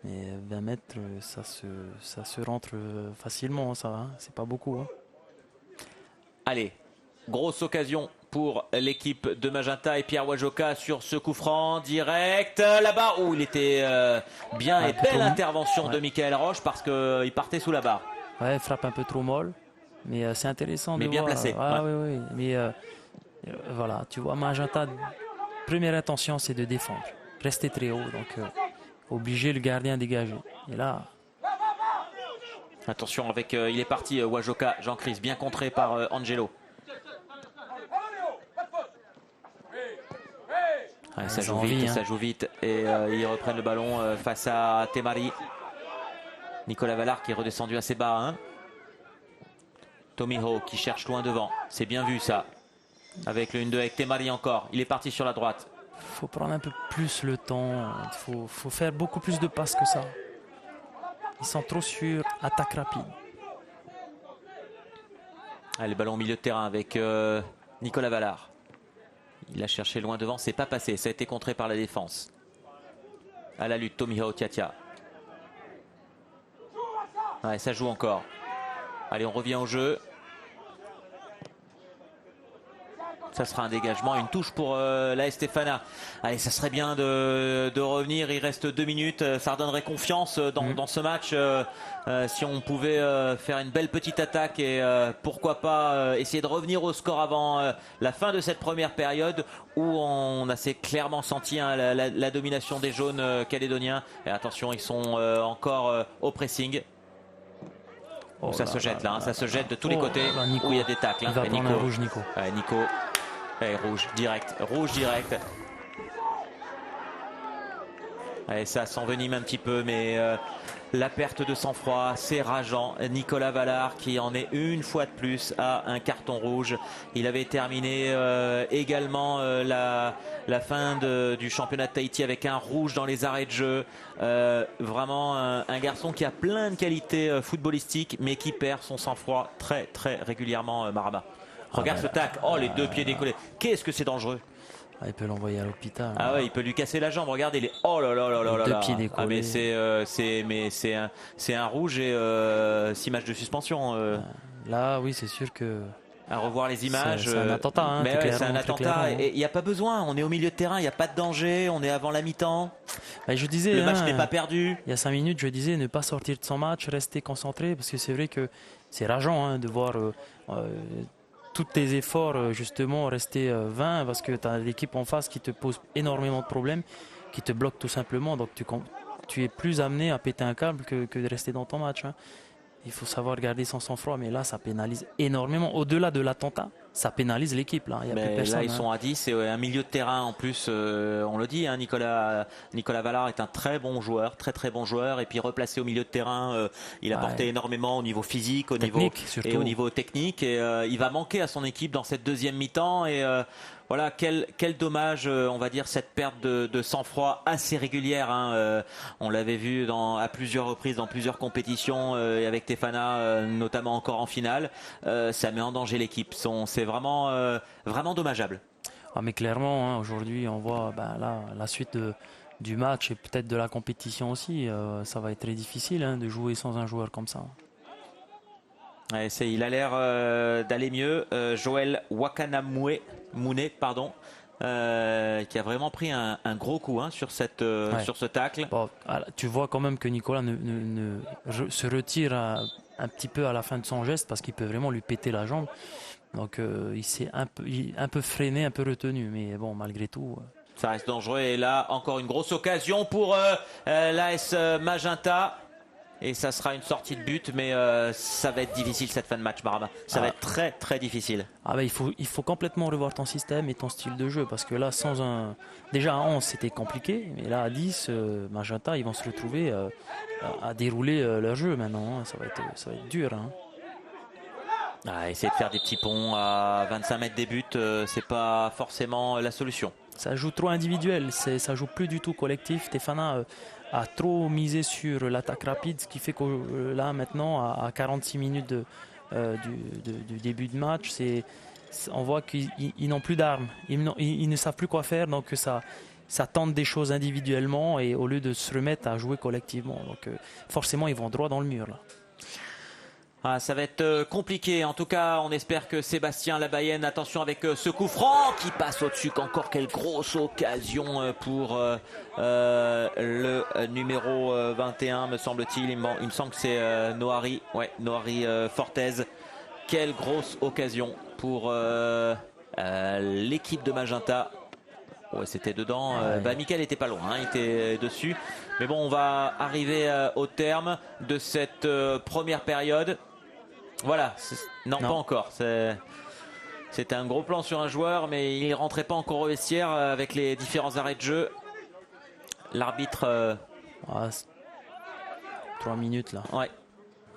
Mais 20 mètres, ça se rentre facilement, ça. C'est pas beaucoup. Allez, grosse occasion pour l'équipe de Magenta et Pierre Wajoka sur ce coup franc direct là-bas où il était bien et belle intervention de Michael Roche parce qu'il partait sous la barre. Ouais, frappe un peu trop molle, mais c'est intéressant mais de bien voir. Placé. Oui. Mais voilà, tu vois, Magenta, première intention c'est de défendre, rester très haut, donc obliger le gardien à dégager. Et là. Attention avec, il est parti Wajoka, Jean-Chris, bien contré par Angelo. Ouais, ça joue vite et ils reprennent le ballon face à Temari. Nicolas Vallard qui est redescendu assez bas. Tomiho qui cherche loin devant. C'est bien vu ça. Avec le 1-2 avec Temari encore. Il est parti sur la droite. Il faut prendre un peu plus le temps. Il faut faire beaucoup plus de passes que ça. Ils sont trop sur attaque rapide. Allez, ballon au milieu de terrain avec Nicolas Vallard. Il a cherché loin devant, c'est pas passé. Ça a été contré par la défense. À la lutte, Tomiho Tiatia. Ouais, ça joue encore. Allez, on revient au jeu. Ça sera un dégagement, une touche pour la Stéphana. Allez, ça serait bien de revenir. Il reste 2 minutes. Ça redonnerait confiance dans ce match. Si on pouvait faire une belle petite attaque et pourquoi pas essayer de revenir au score avant la fin de cette première période où on a assez clairement senti la domination des jaunes calédoniens. Et attention, ils sont encore au pressing. Ça se jette là, ça se jette de tous les côtés où il y a des tacles. Il va prendre un rouge, Nico. Nico. Allez, rouge direct. Allez, ça s'envenime un petit peu, mais la perte de sang-froid, c'est rageant. Nicolas Vallard qui en est une fois de plus à un carton rouge. Il avait terminé également la fin du championnat de Tahiti avec un rouge dans les arrêts de jeu. Vraiment un garçon qui a plein de qualités footballistiques, mais qui perd son sang-froid très très régulièrement, Marama. Regarde ce tac, les 2 pieds décollés. Qu'est-ce que c'est dangereux. Il peut l'envoyer à l'hôpital. Ah ouais, il peut lui casser la jambe. Regardez les. Oh là là là là là. 2 pieds décollés. Mais c'est un rouge et 6 matchs de suspension. Là, oui, c'est sûr que À revoir les images. C'est un attentat, hein, mais ouais, c'est un très attentat. clairement. Et il n'y a pas besoin. On est au milieu de terrain, il n'y a pas de danger. On est avant la mi-temps. Ben, je disais, Le match hein, n'est pas perdu. il y a 5 minutes, je disais ne pas sortir de son match, rester concentré, parce que c'est vrai que c'est rageant hein, de voir tous tes efforts justement rester vains, parce que tu as l'équipe en face qui te pose énormément de problèmes, qui te bloque tout simplement. Donc tu es plus amené à péter un câble que de rester dans ton match. Hein. Il faut savoir garder son sang-froid, mais là, ça pénalise énormément. Au-delà de l'attentat, ça pénalise l'équipe. Là, il y a plus personne. Là, ils sont à 10 et un milieu de terrain en plus. On le dit, hein, Nicolas Vallard est un très bon joueur, très très bon joueur. Et puis replacé au milieu de terrain, il a apporté énormément au niveau physique, et au niveau technique. Et il va manquer à son équipe dans cette deuxième mi-temps. Et voilà, quel dommage, on va dire, cette perte de sang-froid assez régulière. Hein, on l'avait vu à plusieurs reprises, dans plusieurs compétitions, et avec Tefana, notamment encore en finale. Ça met en danger l'équipe. C'est vraiment, vraiment dommageable. Ah, mais clairement, hein, aujourd'hui, on voit là, la suite du match et peut-être de la compétition aussi. Ça va être très difficile hein, de jouer sans un joueur comme ça. Ouais, il a l'air d'aller mieux. Joël Wakanamoué, pardon, qui a vraiment pris un gros coup hein, sur ce tacle. Bon, tu vois quand même que Nicolas se retire un petit peu à la fin de son geste parce qu'il peut vraiment lui péter la jambe. Donc il s'est un peu freiné, un peu retenu. Mais bon, malgré tout... Ça reste dangereux. Et là, encore une grosse occasion pour l'AS Magenta. Et ça sera une sortie de but, mais ça va être difficile cette fin de match, Marama. Ça va être très très difficile. Il faut complètement revoir ton système et ton style de jeu, parce que là, déjà à 11 c'était compliqué, mais là à 10, Magenta, ils vont se retrouver à dérouler leur jeu maintenant. Hein. Ça va être dur. Hein. Essayer de faire des petits ponts à 25 mètres des buts, c'est pas forcément la solution. Ça joue trop individuel, ça joue plus du tout collectif. Tefana a trop misé sur l'attaque rapide, ce qui fait que là maintenant, à 46 minutes du début de match, on voit qu'ils n'ont plus d'armes, ils ne savent plus quoi faire, donc ça tente des choses individuellement et au lieu de se remettre à jouer collectivement. Donc forcément, ils vont droit dans le mur là. Ça va être compliqué. En tout cas, on espère que Sébastien Labayenne, attention avec ce coup franc qui passe au-dessus. Encore quelle grosse occasion pour le numéro 21, me semble-t-il. Il me semble que c'est Nohari. Ouais, Nohari Fortez. Quelle grosse occasion pour l'équipe de Magenta. Ouais, c'était dedans. Mickaël était pas loin, hein, il était dessus. Mais bon, on va arriver au terme de cette première période. Voilà, non, pas encore. C'était un gros plan sur un joueur, mais il ne rentrait pas encore au vestiaire avec les différents arrêts de jeu. L'arbitre... 3 minutes là. Ouais.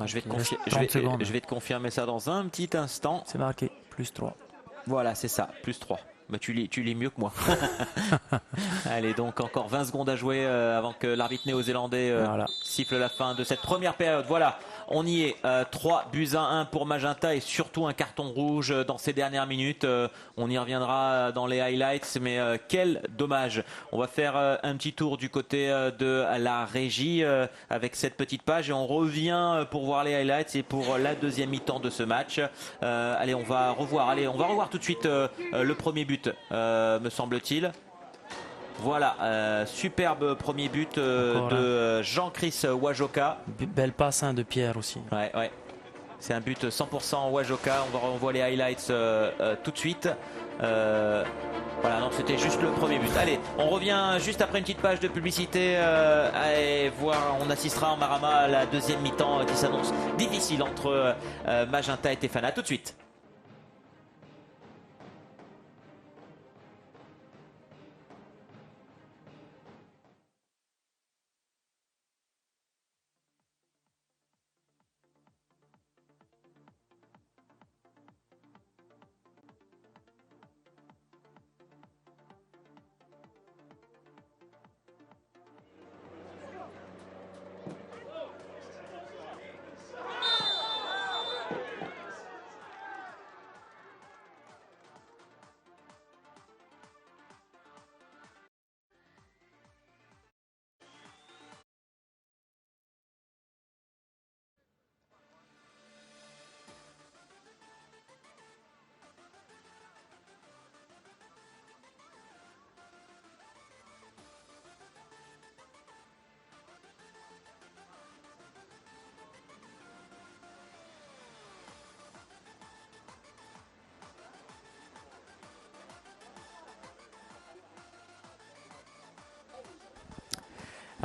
Je vais te confirmer ça dans un petit instant. C'est marqué, plus 3. Voilà, c'est ça, plus 3. Bah, tu lis mieux que moi. Allez, donc encore 20 secondes à jouer avant que l'arbitre néo-zélandais siffle la fin de cette première période. Voilà, on y est. 3 buts à 1 pour Magenta et surtout un carton rouge dans ces dernières minutes. On y reviendra dans les highlights, mais quel dommage. On va faire un petit tour du côté de la régie avec cette petite page et on revient pour voir les highlights et pour la deuxième mi-temps de ce match. Allez, on va revoir tout de suite le premier but. Me semble-t-il. Voilà, superbe premier but de Jean-Chris Wajoka. Belle passe de Pierre aussi. Ouais. C'est un but 100% Wajoka. On voit les highlights tout de suite. Voilà, donc c'était juste le premier but. Allez, on revient juste après une petite page de publicité et on assistera en Marama à la deuxième mi-temps qui s'annonce difficile entre Magenta et Tefana. Tout de suite.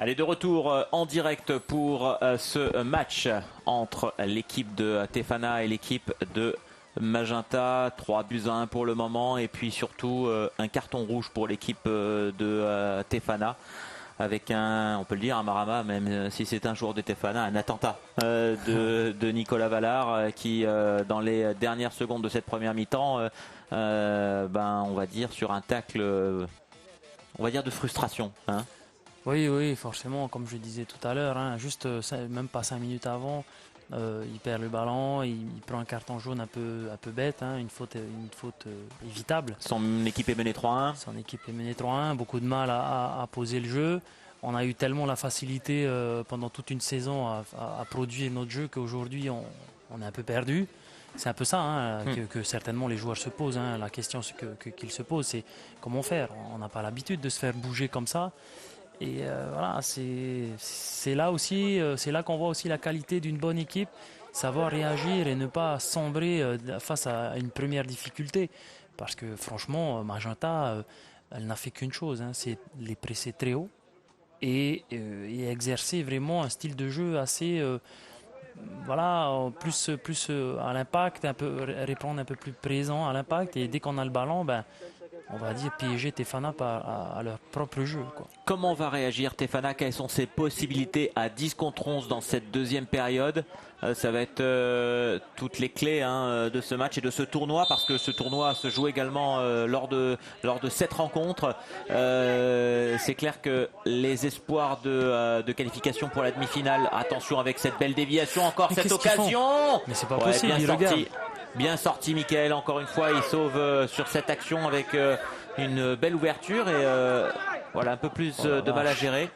Allez, de retour en direct pour ce match entre l'équipe de Tefana et l'équipe de Magenta. 3-1 pour le moment, et puis surtout un carton rouge pour l'équipe de Tefana, avec on peut le dire, un Marama, même si c'est un joueur de Tefana, un attentat de Nicolas Vallard qui, dans les dernières secondes de cette première mi-temps, on va dire sur un tacle, on va dire de frustration. Oui, forcément, comme je disais tout à l'heure, juste même pas 5 minutes avant, il perd le ballon, il prend un carton jaune un peu bête, une faute évitable. Son équipe est menée 3-1. Son équipe est menée 3-1, beaucoup de mal à poser le jeu. On a eu tellement la facilité pendant toute une saison à produire notre jeu qu'aujourd'hui on est un peu perdu. C'est un peu ça que certainement les joueurs se posent. La question qu'ils se posent, c'est comment faire. On n'a pas l'habitude de se faire bouger comme ça. Et voilà, c'est là aussi, c'est là qu'on voit aussi la qualité d'une bonne équipe, savoir réagir et ne pas sombrer face à une première difficulté. Parce que franchement, Magenta, elle n'a fait qu'une chose, c'est les presser très haut et exercer vraiment un style de jeu assez, plus à l'impact, répondre un peu plus présent à l'impact. Et dès qu'on a le ballon, on va dire piéger Tefana à leur propre jeu, quoi. Comment va réagir Tefana? Quelles sont ses possibilités à 10 contre 11 dans cette deuxième période? Ça va être toutes les clés de ce match et de ce tournoi, parce que ce tournoi se joue également lors de cette rencontre. C'est clair que les espoirs de qualification pour la demi-finale, attention avec cette belle déviation, encore cette occasion. Mais c'est pas possible, bien sorti. Regarde. Bien sorti, Michael, encore une fois, il sauve sur cette action avec une belle ouverture et voilà, un peu plus de mal à gérer.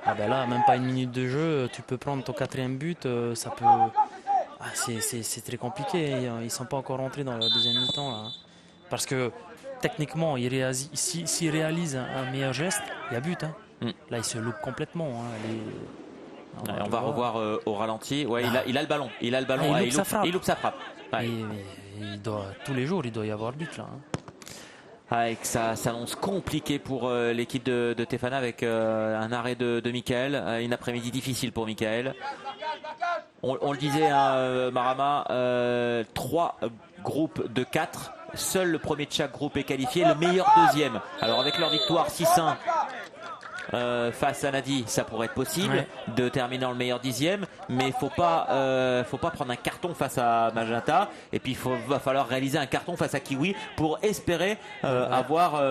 Là, même pas une minute de jeu, tu peux prendre ton 4e but, ça peut... c'est très compliqué, ils ne sont pas encore rentrés dans la deuxième mi-temps. Là. Parce que techniquement, s'il réalise un meilleur geste, il y a but. Là, il se loupe complètement. On va revoir au ralenti. Ouais, il a le ballon. Il loupe sa frappe. Ouais. Tous les jours, il doit y avoir but là. Avec ça s'annonce compliqué pour l'équipe de Tefana, avec un arrêt de Michael. Une après-midi difficile pour Michael. On le disait, Marama, 3 groupes de 4. Seul le premier de chaque groupe est qualifié. Le meilleur deuxième. Alors avec leur victoire 6-1 face à Nadi, ça pourrait être possible de terminer dans le meilleur 10e, mais faut pas prendre un carton face à Magenta, et puis va falloir réaliser un carton face à Kiwi pour espérer avoir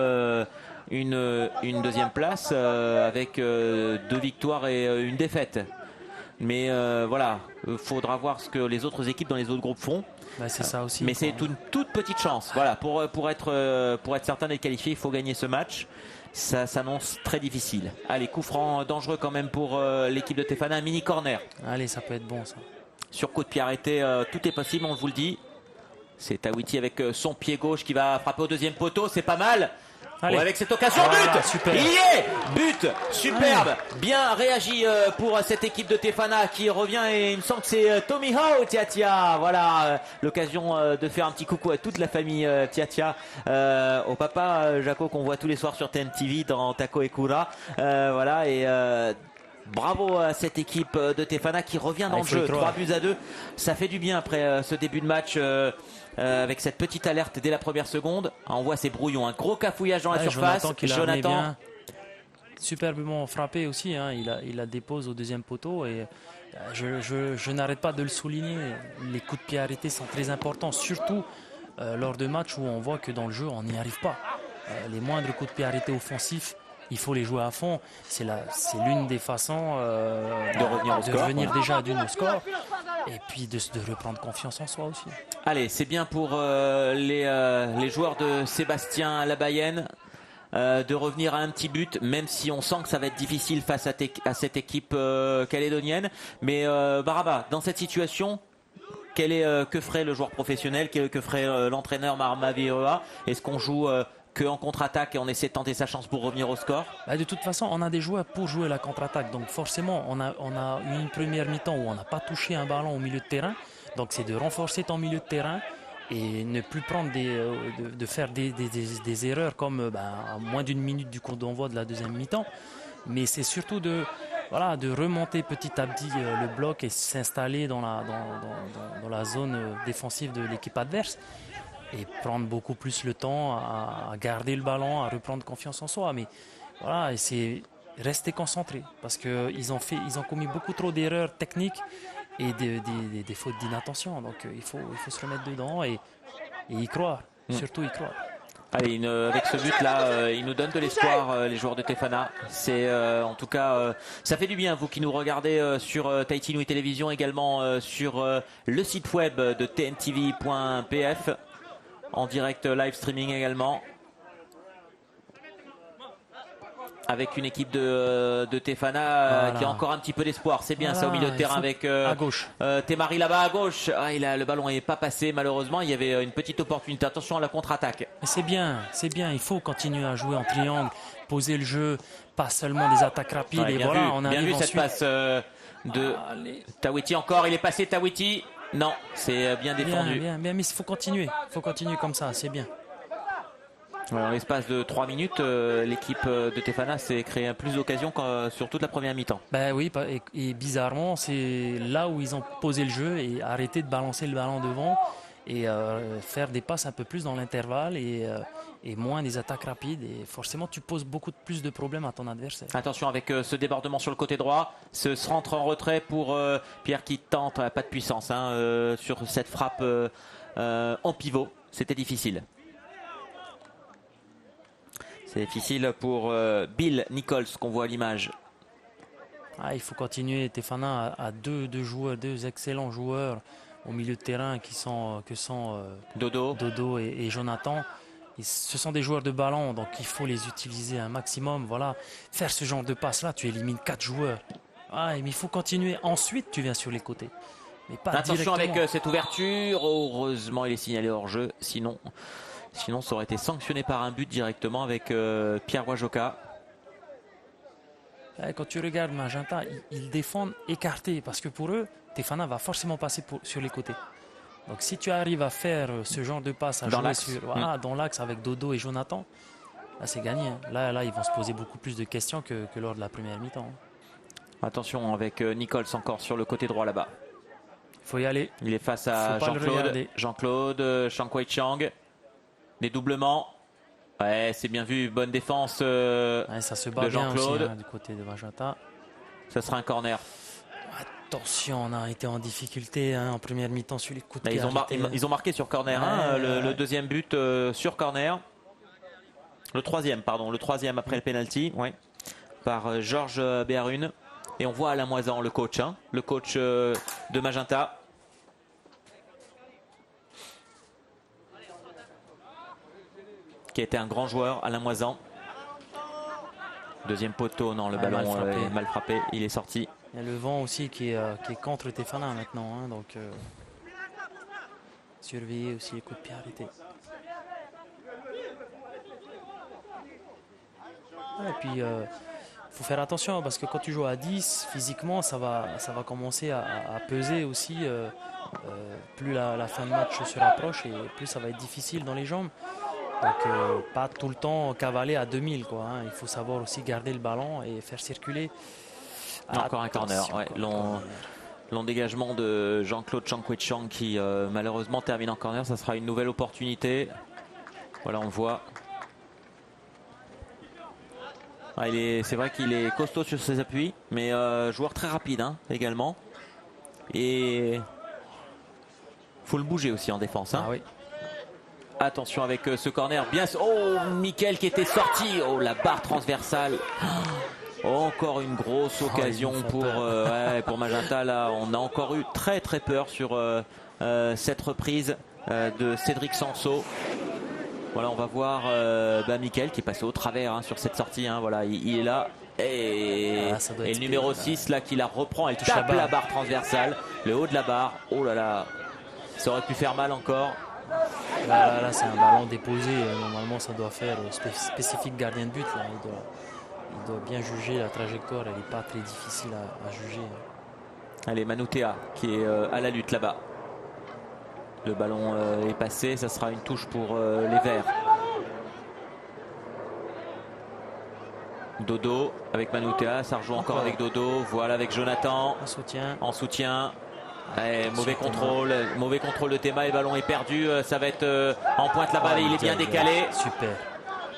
une deuxième place avec 2 victoires et une défaite. Mais voilà, faudra voir ce que les autres équipes dans les autres groupes font. C'est ça aussi. Mais c'est une toute petite chance. Voilà, pour être certain d'être qualifié, il faut gagner ce match. Ça s'annonce très difficile. Allez, coup franc dangereux quand même pour l'équipe de Tefana. Un mini corner. Allez, ça peut être bon ça. Sur coup de pied arrêté, tout est possible, on vous le dit. C'est Tawiti avec son pied gauche qui va frapper au deuxième poteau. C'est pas mal. Ouais, avec cette occasion, but, super. Il y est, but, superbe, bien réagi pour cette équipe de Tefana qui revient, et il me semble que c'est Tommy Ho Tiatia, voilà, l'occasion de faire un petit coucou à toute la famille Tiatia, au papa Jaco qu'on voit tous les soirs sur TNTV dans Taco et Kura, voilà, et bravo à cette équipe de Tefana qui revient dans le jeu. 3-2, ça fait du bien après ce début de match. Avec cette petite alerte dès la première seconde, on voit ces brouillons, un gros cafouillage dans la surface. Jonathan superbement frappé aussi, il la dépose au deuxième poteau, et je n'arrête pas de le souligner. Les coups de pied arrêtés sont très importants, surtout lors de matchs où on voit que dans le jeu on n'y arrive pas. Les moindres coups de pied arrêtés offensifs, il faut les jouer à fond. C'est l'une des façons de revenir déjà au score, et puis de reprendre confiance en soi aussi. Allez, c'est bien pour les joueurs de Sébastien Labayenne de revenir à un petit but, même si on sent que ça va être difficile face à cette équipe calédonienne. Mais Baraba, dans cette situation, que ferait le joueur professionnel, que ferait l'entraîneur Marma Vieira? Est-ce qu'on joue qu'en contre-attaque et on essaie de tenter sa chance pour revenir au score? De toute façon, on a des joueurs pour jouer la contre-attaque. Donc forcément, on a eu une première mi-temps où on n'a pas touché un ballon au milieu de terrain. Donc c'est de renforcer ton milieu de terrain et ne plus prendre de faire des erreurs comme à moins d'une minute du coup d'envoi de la deuxième mi-temps. Mais c'est surtout de voilà, de remonter petit à petit le bloc et s'installer dans la zone défensive de l'équipe adverse et prendre beaucoup plus le temps à garder le ballon, à reprendre confiance en soi. Mais voilà, et c'est rester concentré parce qu'ils ils ont commis beaucoup trop d'erreurs techniques et des fautes d'inattention. Donc il faut se remettre dedans et y croire, surtout y croire. Allez, avec ce but-là, il nous donne de l'espoir, les joueurs de Tefana. C'est en tout cas, ça fait du bien, vous qui nous regardez sur Tahiti Nui Télévision, également sur le site web de tntv.pf, en direct live streaming également. Avec une équipe de Tefana qui a encore un petit peu d'espoir. C'est bien ça au milieu de terrain avec à gauche. Temari là-bas à gauche. Le ballon n'est pas passé malheureusement. Il y avait une petite opportunité. Attention à la contre-attaque. C'est bien. Il faut continuer à jouer en triangle, poser le jeu, pas seulement des attaques rapides. Et voilà, on bien arrive vu ensuite. Cette passe de Tawiti encore. Il est passé Tawiti. Non, c'est bien défendu. Bien, mais il faut continuer. Il faut continuer comme ça, c'est bien. En l'espace de 3 minutes, l'équipe de Tefana s'est créé plus d'occasions que sur toute la première mi-temps. Ben oui, et bizarrement, c'est là où ils ont posé le jeu et arrêté de balancer le ballon devant et faire des passes un peu plus dans l'intervalle et moins des attaques rapides. Et forcément, tu poses beaucoup plus de problèmes à ton adversaire. Attention avec ce débordement sur le côté droit. Ce rentre en retrait pour Pierre qui tente, pas de puissance sur cette frappe en pivot. C'était difficile. C'est difficile pour Bill Nichols qu'on voit à l'image. Il faut continuer. Tefana a deux excellents joueurs au milieu de terrain que sont Dodo et Jonathan. Ce sont des joueurs de ballon, donc il faut les utiliser un maximum. Voilà, faire ce genre de passe-là, tu élimines 4 joueurs. Mais il faut continuer. Ensuite, tu viens sur les côtés. Mais pas attention directement. avec cette ouverture. Heureusement, il est signalé hors jeu. Sinon, ça aurait été sanctionné par un but directement avec Pierre Wajoka. Quand tu regardes Magenta, ils défendent écartés parce que pour eux, Tefana va forcément passer sur les côtés. Donc si tu arrives à faire ce genre de passe à jouer dans l'axe avec Dodo et Jonathan, là c'est gagné. Là, ils vont se poser beaucoup plus de questions que lors de la première mi-temps. Attention avec Nichols encore sur le côté droit là-bas. Il faut y aller. Il est face à Jean-Claude Shangkwei Chang. Dédoublement. Ouais, c'est bien vu. Bonne défense ça se bat de bien Jean-Claude. Aussi, du côté de Magenta. Ça sera un corner. Attention, on a été en difficulté en première mi-temps sur les coups de pied. Ils ont marqué sur corner. Le deuxième but sur corner. Le troisième après le penalty. Ouais, par Georges Béarune. Et on voit Alain Moisan, le coach. Le coach de Magenta. Qui a été un grand joueur, Alain Moisan. Deuxième poteau, non, le ballon est mal frappé, il est sorti. Il y a le vent aussi qui est contre Tefana maintenant, donc surveiller aussi les coups de pied arrêtés. Et puis il faut faire attention parce que quand tu joues à 10, physiquement ça va commencer à peser aussi. Plus la fin de match se rapproche et plus ça va être difficile dans les jambes. Donc pas tout le temps cavaler à 2000 quoi. Il faut savoir aussi garder le ballon et faire circuler. Encore un corner. Long dégagement de Jean-Claude Shangkwei Chang qui malheureusement termine en corner. Ça sera une nouvelle opportunité. Voilà, on le voit. C'est vrai qu'il est costaud sur ses appuis, mais joueur très rapide également. Et faut le bouger aussi en défense. Oui. Attention avec ce corner. Bien. Oh, Mickaël qui était sorti. Oh, la barre transversale. Encore une grosse occasion pour Magenta. Là, on a encore eu très très peur sur cette reprise de Cédric Sanso. Voilà, on va voir Mickaël qui est passé au travers sur cette sortie. Voilà, il est là. Et le numéro 6 là qui la reprend. Elle tape la barre transversale. Le haut de la barre. Oh là là. Ça aurait pu faire mal encore. Là c'est un ballon déposé. Normalement, ça doit faire spécifique gardien de but. Là. Il doit bien juger la trajectoire. Elle n'est pas très difficile à juger. Allez, Manoutea qui est à la lutte là-bas. Le ballon est passé. Ça sera une touche pour les Verts. Dodo avec Manoutea, ça rejoue encore avec Dodo, voilà avec Jonathan en soutien. Mauvais contrôle de Théma, et le ballon est perdu, ça va être en pointe la balle, il est bien décalé. Super.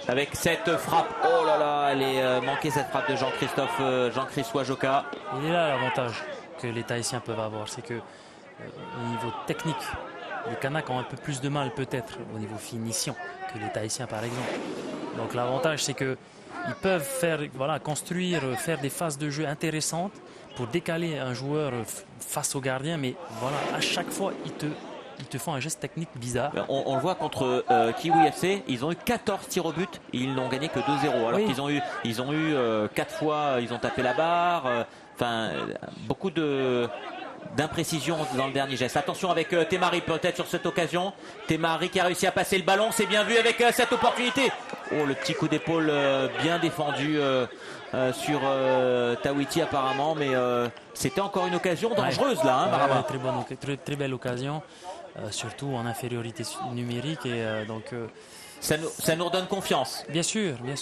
Avec cette frappe, oh là là, elle est manquée cette frappe de Jean-Christ Wajoka. Il est là l'avantage que les Tahitiens peuvent avoir, c'est que au niveau technique, les Kanaks ont un peu plus de mal peut-être au niveau finition que les Tahitiens par exemple. Donc l'avantage c'est que ils peuvent faire, construire, faire des phases de jeu intéressantes pour décaler un joueur face au gardien, mais voilà, à chaque fois ils te font un geste technique bizarre. On le voit contre Kiwi FC, ils ont eu 14 tirs au but, ils n'ont gagné que 2-0. Alors qu'ils ont eu 4 fois, ils ont tapé la barre. Beaucoup d'imprécision dans le dernier geste. Attention avec Temari peut-être sur cette occasion. Temari qui a réussi à passer le ballon, c'est bien vu avec cette opportunité. Oh, le petit coup d'épaule bien défendu sur Tawiti apparemment, mais c'était encore une occasion dangereuse là, hein, Marama. Très belle occasion, surtout en infériorité numérique et ça nous redonne confiance. Bien sûr, mais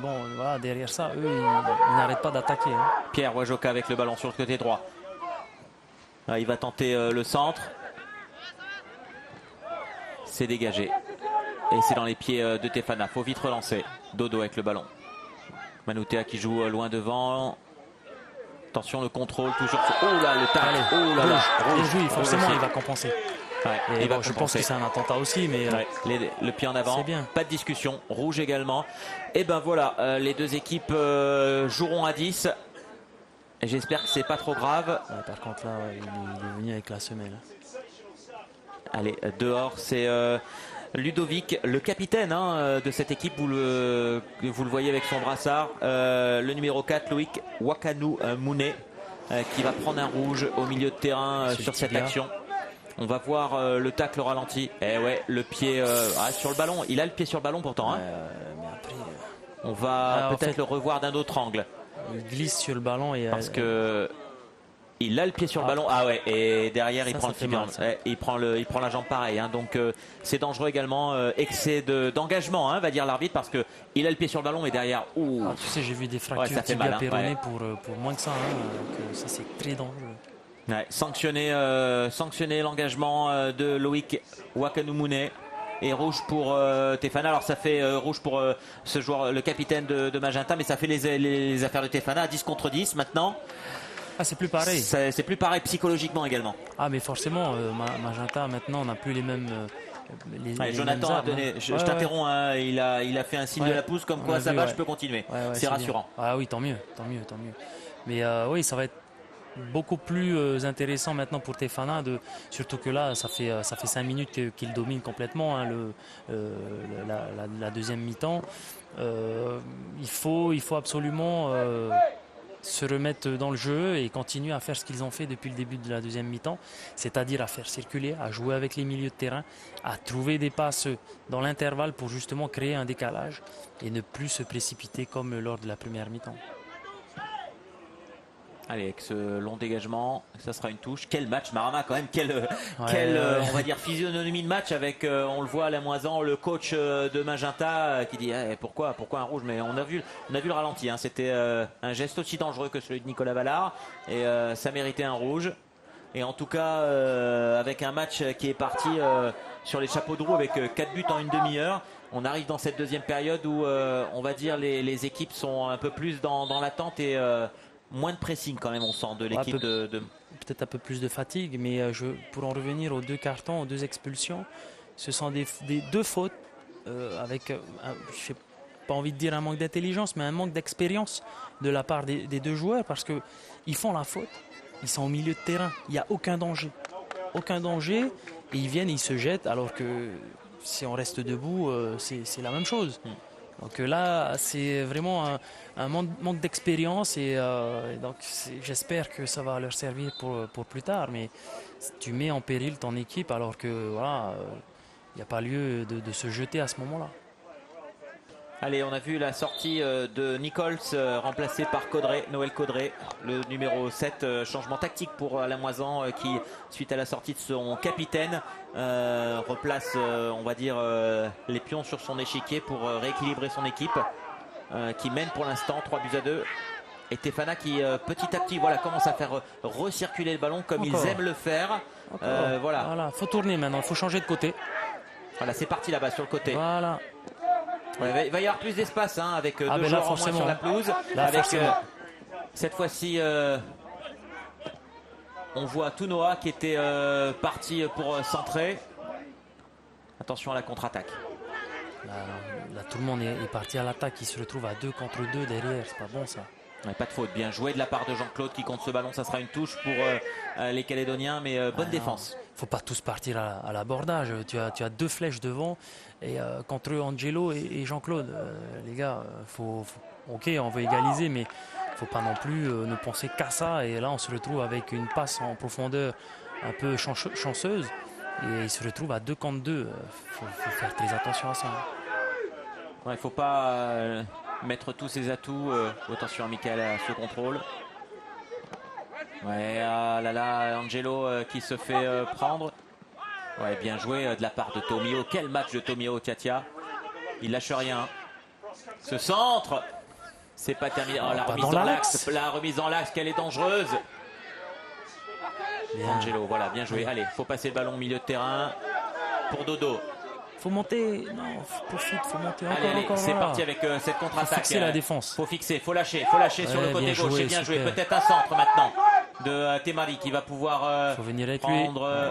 bon, voilà, derrière ça, eux, ils n'arrêtent pas d'attaquer. Hein. Pierre Wajoka avec le ballon sur le côté droit. Il va tenter le centre. C'est dégagé. Et c'est dans les pieds de Tefana. Faut vite relancer. Dodo avec le ballon. Manoutea qui joue loin devant. Attention le contrôle toujours. Oh là le tacle. Oh là là. Oui, forcément il va compenser. Je pense que c'est un attentat aussi, mais le pied en avant. Bien. Pas de discussion. Rouge également. Et ben voilà, les deux équipes joueront à 10. Et j'espère que c'est pas trop grave. Par contre là, il est venu avec la semelle. Allez, dehors, c'est Ludovic, le capitaine de cette équipe. Vous le voyez avec son brassard. Le numéro 4, Loïc Wakanu Mounet, qui va prendre un rouge au milieu de terrain sur cette action. On va voir le tacle ralenti. Et ouais, le pied sur le ballon. Il a le pied sur le ballon pourtant. Mais après, on va peut-être le revoir d'un autre angle. Il glisse sur le ballon parce que il a le pied sur le ballon. Ah ouais, et derrière il prend le fibron. Il prend la jambe pareil. Donc c'est dangereux également. Excès d'engagement, va dire l'arbitre, parce que il a le pied sur le ballon et derrière. Tu sais, j'ai vu des fractures tibia péroné pour moins que ça. Ça c'est très dangereux. Sanctionner l'engagement de Loïc Wakanumune. Et rouge pour Tefana. Alors ça fait rouge pour ce joueur, le capitaine de Magenta, mais ça fait les affaires de Tefana à 10 contre 10 maintenant. C'est plus pareil. C'est plus pareil psychologiquement également. Mais forcément, Magenta maintenant on n'a plus les mêmes. Jonathan a donné. Je t'interromps. Il a fait un signe de la pouce comme quoi ça va, je peux continuer. C'est rassurant. Oui, tant mieux. Mais oui, ça va être beaucoup plus intéressant maintenant pour Tefana, surtout que là ça fait 5 minutes qu'il domine complètement la deuxième mi-temps. Il faut absolument se remettre dans le jeu et continuer à faire ce qu'ils ont fait depuis le début de la deuxième mi-temps, c'est-à-dire à faire circuler, à jouer avec les milieux de terrain, à trouver des passes dans l'intervalle pour justement créer un décalage et ne plus se précipiter comme lors de la première mi-temps. Allez, avec ce long dégagement, ça sera une touche. Quel match, Marama, quand même. On va dire, physionomie de match avec, on le voit à la moisan, le coach de Magenta qui dit pourquoi un rouge. Mais on a vu le ralenti. C'était un geste aussi dangereux que celui de Nicolas Ballard. Et ça méritait un rouge. Et en tout cas, avec un match qui est parti sur les chapeaux de roue avec 4 buts en une demi-heure. On arrive dans cette deuxième période où, on va dire, les équipes sont un peu plus dans l'attente et moins de pressing quand même, on sent de l'équipe peut-être un peu plus de fatigue, mais pour en revenir aux 2 cartons, aux 2 expulsions, ce sont des 2 fautes avec, je n'ai pas envie de dire un manque d'intelligence, mais un manque d'expérience de la part des 2 joueurs, parce qu'ils font la faute, ils sont au milieu de terrain, il n'y a aucun danger, et ils viennent, ils se jettent, alors que si on reste debout, c'est la même chose. Donc là, c'est vraiment un manque d'expérience et donc j'espère que ça va leur servir pour plus tard. Mais tu mets en péril ton équipe alors que voilà, il n'y a pas lieu de se jeter à ce moment-là. Allez, on a vu la sortie de Nichols remplacé par Noël Caudré, le numéro 7, changement tactique pour Lamoisan qui, suite à la sortie de son capitaine, replace, on va dire, les pions sur son échiquier pour rééquilibrer son équipe. qui mène pour l'instant 3-2. Et Tefana qui petit à petit commence à faire recirculer le ballon comme ils aiment le faire. Voilà, faut tourner maintenant, il faut changer de côté. Voilà, c'est parti là-bas sur le côté. Voilà. Il va y avoir plus d'espace avec deux joueurs en moins sur la pelouse. Avec cette fois-ci, on voit Tunoa qui était parti pour centrer. Attention à la contre-attaque. Là, tout le monde est parti à l'attaque. Il se retrouve à 2 contre 2 derrière. C'est pas bon ça. Pas de faute, bien joué de la part de Jean-Claude qui compte ce ballon, ça sera une touche pour les Calédoniens, mais bonne défense. Faut pas tous partir à l'abordage, tu as 2 flèches devant et contre Angelo et Jean-Claude, les gars, ok on veut égaliser mais faut pas non plus ne penser qu'à ça et là on se retrouve avec une passe en profondeur un peu chanceuse et il se retrouve à 2 contre 2, faut faire très attention à ça. Il faut pas mettre tous ses atouts. Attention à Michael à ce contrôle. Angelo qui se fait prendre. Bien joué de la part de Tomio. Quel match de Tomio, Tiatia. Il lâche rien. Ce centre, c'est pas terminé. La remise dans l'axe, qu'elle est dangereuse. Bien. Angelo, bien joué. Allez, faut passer le ballon au milieu de terrain pour Dodo. Faut monter, non, faut monter encore. C'est parti avec cette contre-attaque. Faut fixer la défense. Faut lâcher sur le côté gauche. C'est bien joué. Peut-être un centre maintenant de Temari qui va pouvoir faut venir avec prendre. Lui.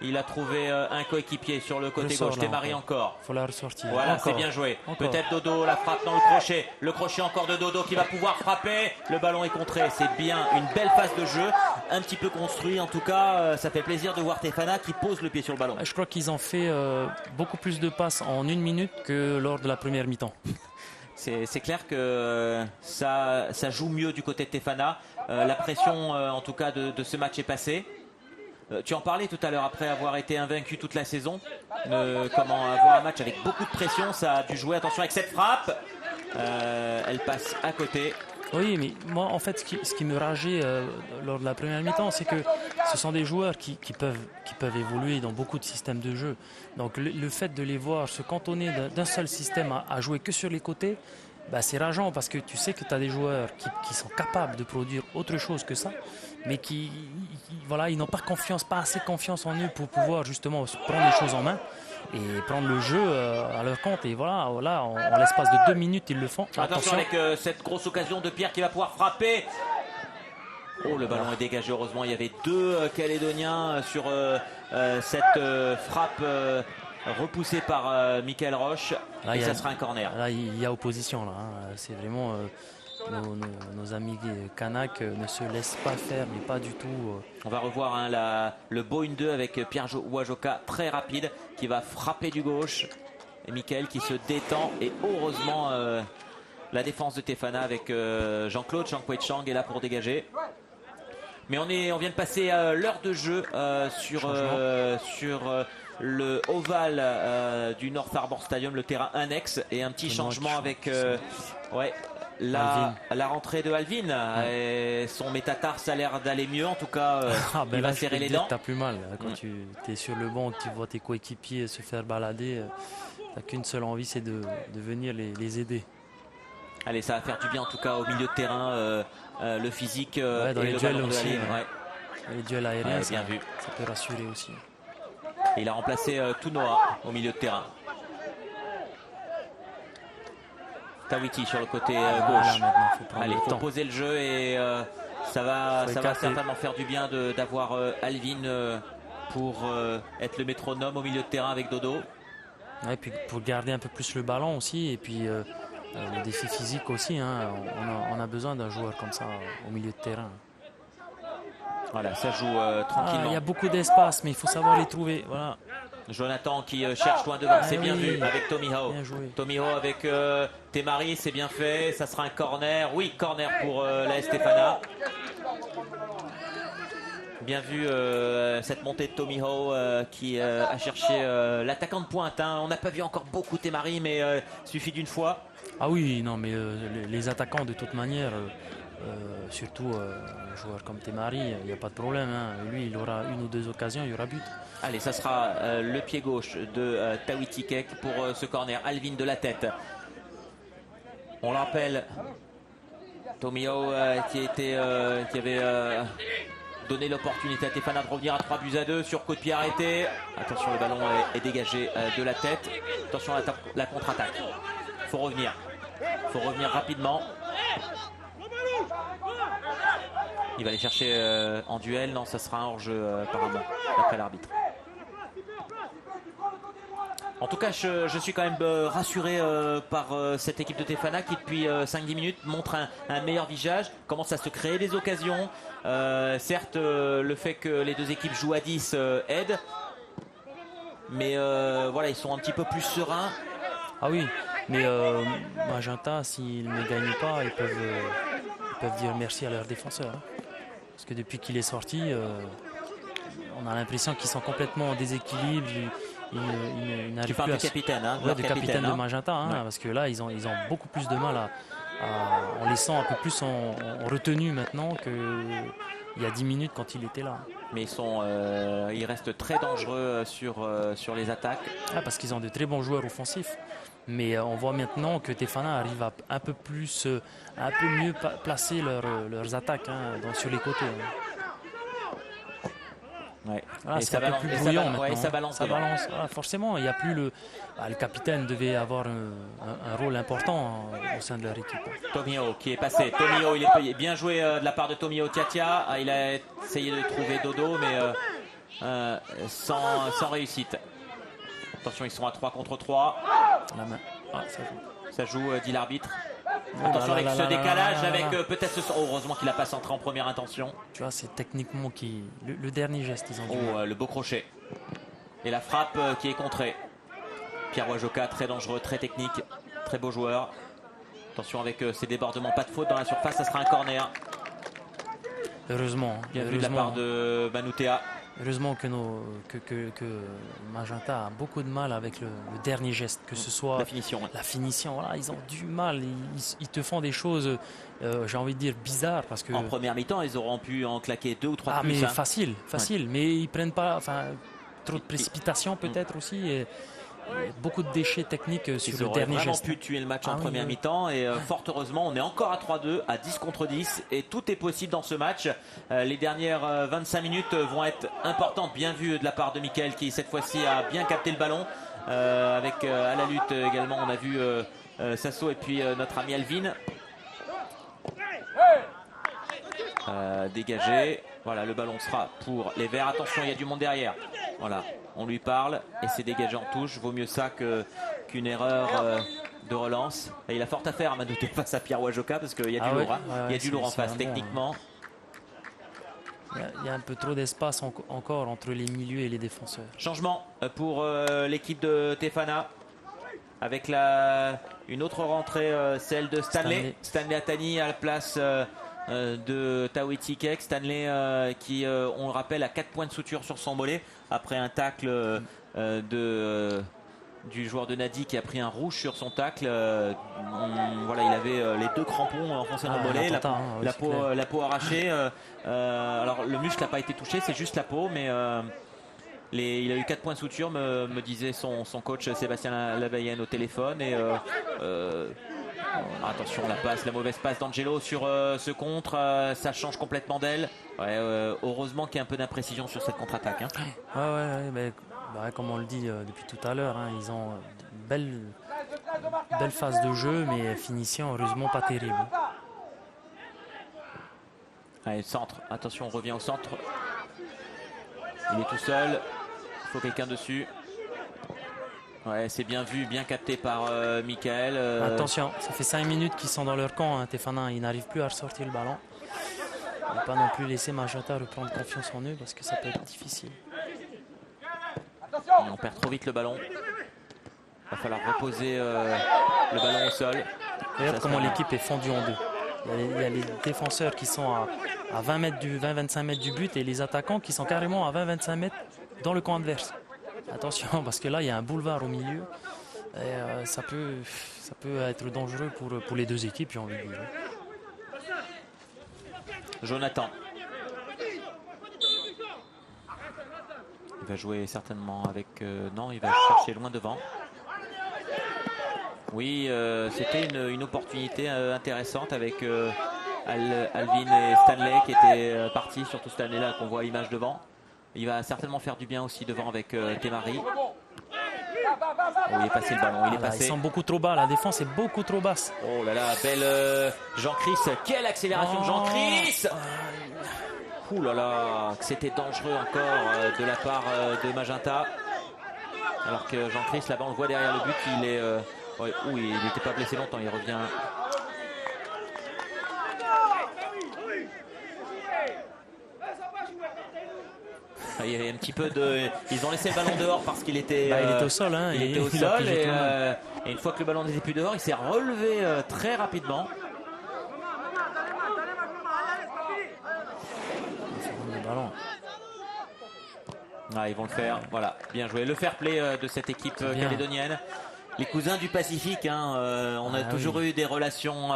Il a trouvé un coéquipier sur le côté gauche. Temari encore. Faut la ressortir. C'est bien joué. Peut-être Dodo la frappe dans le crochet. Le crochet encore de Dodo qui va pouvoir frapper. Le ballon est contré. C'est bien, une belle phase de jeu. Un petit peu construit. En tout cas, ça fait plaisir de voir Tefana qui pose le pied sur le ballon. Je crois qu'ils ont fait beaucoup plus de passes en 1 minute que lors de la première mi-temps. C'est clair que ça joue mieux du côté de Tefana. La pression, en tout cas, de ce match est passée. Tu en parlais tout à l'heure après avoir été invaincu toute la saison. Comment avoir un match avec beaucoup de pression, ça a dû jouer. Attention avec cette frappe. Elle passe à côté. Oui, mais moi, en fait, ce qui me rageait lors de la première mi-temps, c'est que ce sont des joueurs qui peuvent évoluer dans beaucoup de systèmes de jeu. Donc, le fait de les voir se cantonner d'un seul système à jouer que sur les côtés, c'est rageant parce que tu sais que tu as des joueurs qui sont capables de produire autre chose que ça, mais ils n'ont pas assez confiance en eux pour pouvoir justement prendre les choses en main et prendre le jeu à leur compte. Et en l'espace de 2 minutes, ils le font. Attention avec cette grosse occasion de Pierre qui va pouvoir frapper. Le ballon est dégagé. Heureusement, il y avait 2 Calédoniens sur cette frappe repoussée par Michael Roche. Là, ça sera un corner. Là, il y a opposition. C'est vraiment nos amis Kanak ne se laissent pas faire, mais pas du tout. On va revoir le Boeing 2 avec Pierre Wajoka, très rapide, qui va frapper du gauche. Et Michael qui se détend. Et heureusement, la défense de Tefana avec Jean-Claude Chang est là pour dégager. Mais on vient de passer l'heure de jeu sur le ovale du North Harbour Stadium, le terrain annexe, et un petit changement avec la rentrée de Alvin. Et son métatarse a l'air d'aller mieux, en tout cas il va serrer les dents. T'as plus mal quand tu es sur le banc, tu vois tes coéquipiers se faire balader, t'as qu'une seule envie, c'est de venir les aider. Allez, ça va faire du bien en tout cas au milieu de terrain, le physique dans et les le duels ballon aussi. de Les duels aériens, bien vu. Ça peut rassurer aussi. Et il a remplacé Tunoa au milieu de terrain. Tawiti sur le côté gauche. Il faut poser le jeu et ça va certainement faire du bien d'avoir Alvin pour être le métronome au milieu de terrain avec Dodo. Et puis pour garder un peu plus le ballon aussi, et puis le défi physique aussi. On a besoin d'un joueur comme ça au milieu de terrain. Voilà, ça joue tranquillement. Il y a beaucoup d'espace, mais il faut savoir les trouver. Voilà. Jonathan qui cherche loin devant, c'est bien vu avec Tomiho. Tomiho avec Temari, c'est bien fait. Ça sera un corner. Oui, corner pour la Stefana. Bien vu cette montée de Tomiho qui a cherché l'attaquant de pointe. On n'a pas vu encore beaucoup Temari, mais suffit d'une fois. Ah oui, non, mais les attaquants de toute manière, surtout un joueur comme Temari, il n'y a pas de problème. Lui, il aura 1 ou 2 occasions, il y aura but. Allez, ça sera le pied gauche de Tawiti Kek pour ce corner. Alvin de la tête. On le rappelle, Tomio qui avait donné l'opportunité à Tefana de revenir à 3-2 sur coup de pied arrêté. Attention, le ballon est dégagé de la tête. Attention à la contre-attaque. Il faut revenir rapidement. Il va aller chercher en duel. Non, ça sera un hors-jeu apparemment, d'après l'arbitre. En tout cas, je suis quand même rassuré par cette équipe de Tefana qui, depuis 5-10 minutes, montre un meilleur visage, commence à se créer des occasions. Certes, le fait que les deux équipes jouent à 10 aide, mais voilà, ils sont un petit peu plus sereins. Ah oui, mais Magenta, s'ils ne gagnent pas, ils peuvent dire merci à leurs défenseurs. Hein. Parce que depuis qu'il est sorti, on a l'impression qu'ils sont complètement en déséquilibre. Ils n'arrivent plus à... capitaine, hein, ouais, capitaine de Magenta, hein, ouais. Parce que là, ils ont beaucoup plus de mal en laissant un peu plus en retenue maintenant qu'il y a 10 minutes quand il était là. Mais ils restent très dangereux sur les attaques. Ah, parce qu'ils ont de très bons joueurs offensifs. Mais on voit maintenant que Tefana arrive à un peu mieux placer leurs attaques sur les côtés. Ouais. Voilà, c'est un peu plus brouillant maintenant. Ça balance. Voilà, forcément, il n'y a plus le capitaine devait avoir un rôle important au sein de leur équipe. Tomio qui est passé. Tomio, il est bien joué de la part de Tomio Tiatia. Il a essayé de trouver Dodo, mais sans réussite. Attention, ils sont à 3 contre 3. La main. Ah, ça joue, dit l'arbitre. Attention avec ce décalage, avec peut-être ce... Oh, heureusement qu'il n'a pas centré en première intention. Tu vois, c'est techniquement le dernier geste, ils ont dit. Le beau crochet. Et la frappe qui est contrée. Pierre Wajoka, très dangereux, très technique, très beau joueur. Attention avec ses débordements, pas de faute dans la surface, ça sera un corner. Heureusement. Bien vu de la part de Manoutea. Heureusement que Magenta a beaucoup de mal avec le dernier geste, que ce soit la finition. Voilà, ils ont du mal, ils te font des choses, j'ai envie de dire bizarres parce que. En première mi-temps, ils auront pu en claquer 2 ou 3 plus. Mais facile, ouais. Mais ils prennent pas, trop de précipitation peut-être aussi. Et beaucoup de déchets techniques sur le dernier geste. Ils auraient vraiment pu tuer le match en première mi-temps et fort heureusement on est encore à 3-2 à 10 contre 10 et tout est possible dans ce match. Les dernières 25 minutes vont être importantes, bien vu de la part de Mickaël qui cette fois-ci a bien capté le ballon avec à la lutte également on a vu Sasso et puis notre ami Alvin dégagé. Voilà, le ballon sera pour les Verts. Attention, il y a du monde derrière. Voilà, on lui parle et c'est dégagé en touche. Vaut mieux ça qu'une erreur de relance. Et il a fort à faire à Manouté face à Pierre Wajoka parce qu'il y a du lourd. Il y a du lourd en face techniquement. Il y a un peu trop d'espace encore entre les milieux et les défenseurs. Changement pour l'équipe de Tefana. Avec une autre rentrée, celle de Stanley Atani à la place de Tawiti Kek. Stanley qui, on le rappelle, a 4 points de suture sur son mollet après un tacle du joueur de Nadi qui a pris un rouge sur son tacle. Voilà, il avait les 2 crampons enfoncés dans le mollet, la peau arrachée. Alors le muscle n'a pas été touché, c'est juste la peau, mais il a eu 4 points de suture, me disait son coach Sébastien Labayenne au téléphone. Et attention, la mauvaise passe d'Angelo sur ce contre, ça change complètement d'aile. Ouais, heureusement qu'il y a un peu d'imprécision sur cette contre-attaque. Hein. Mais comme on le dit depuis tout à l'heure, ils ont une belle phase de jeu, mais finition heureusement pas terrible. Allez, centre, attention, on revient au centre. Il est tout seul, il faut quelqu'un dessus. Ouais, c'est bien vu, bien capté par Mickaël. Attention, ça fait 5 minutes qu'ils sont dans leur camp, hein, Tefana, ils n'arrivent plus à ressortir le ballon. Il ne faut pas non plus laisser Magenta reprendre confiance en eux parce que ça peut être difficile. Et on perd trop vite le ballon. Il va falloir reposer le ballon au sol. Regarde comment l'équipe est fondue en deux. Il y a les défenseurs qui sont à 20-25 mètres du but et les attaquants qui sont carrément à 20-25 mètres dans le camp adverse. Attention, parce que là, il y a un boulevard au milieu. Et, ça peut être dangereux pour les deux équipes, j'ai envie de dire. Jonathan. Il va jouer certainement avec... non, il va chercher loin devant. Oui, c'était une opportunité intéressante avec Alvin et Stanley qui étaient partis, surtout Stanley là qu'on voit à l'image devant. Il va certainement faire du bien aussi devant avec Temari. Oh, il est passé le ballon, il est Voilà, passé. ils sont beaucoup trop bas, la défense est beaucoup trop basse. Oh là là, belle Jean-Chris, quelle accélération de Jean-Chris. Ouh là là, c'était dangereux encore de la part de Magenta. Alors que Jean-Chris, là-bas, on le voit derrière le but, il est... ouais, il n'était pas blessé longtemps, il revient... Il y avait un petit peu de... Ils ont laissé le ballon dehors parce qu'il était... il était au sol. Hein, il était au sol et une fois que le ballon n'était plus dehors, il s'est relevé très rapidement. Le ballon. Ah, ils vont le faire, voilà, bien joué. Le fair play de cette équipe calédonienne. Les cousins du Pacifique, hein, on a toujours eu des relations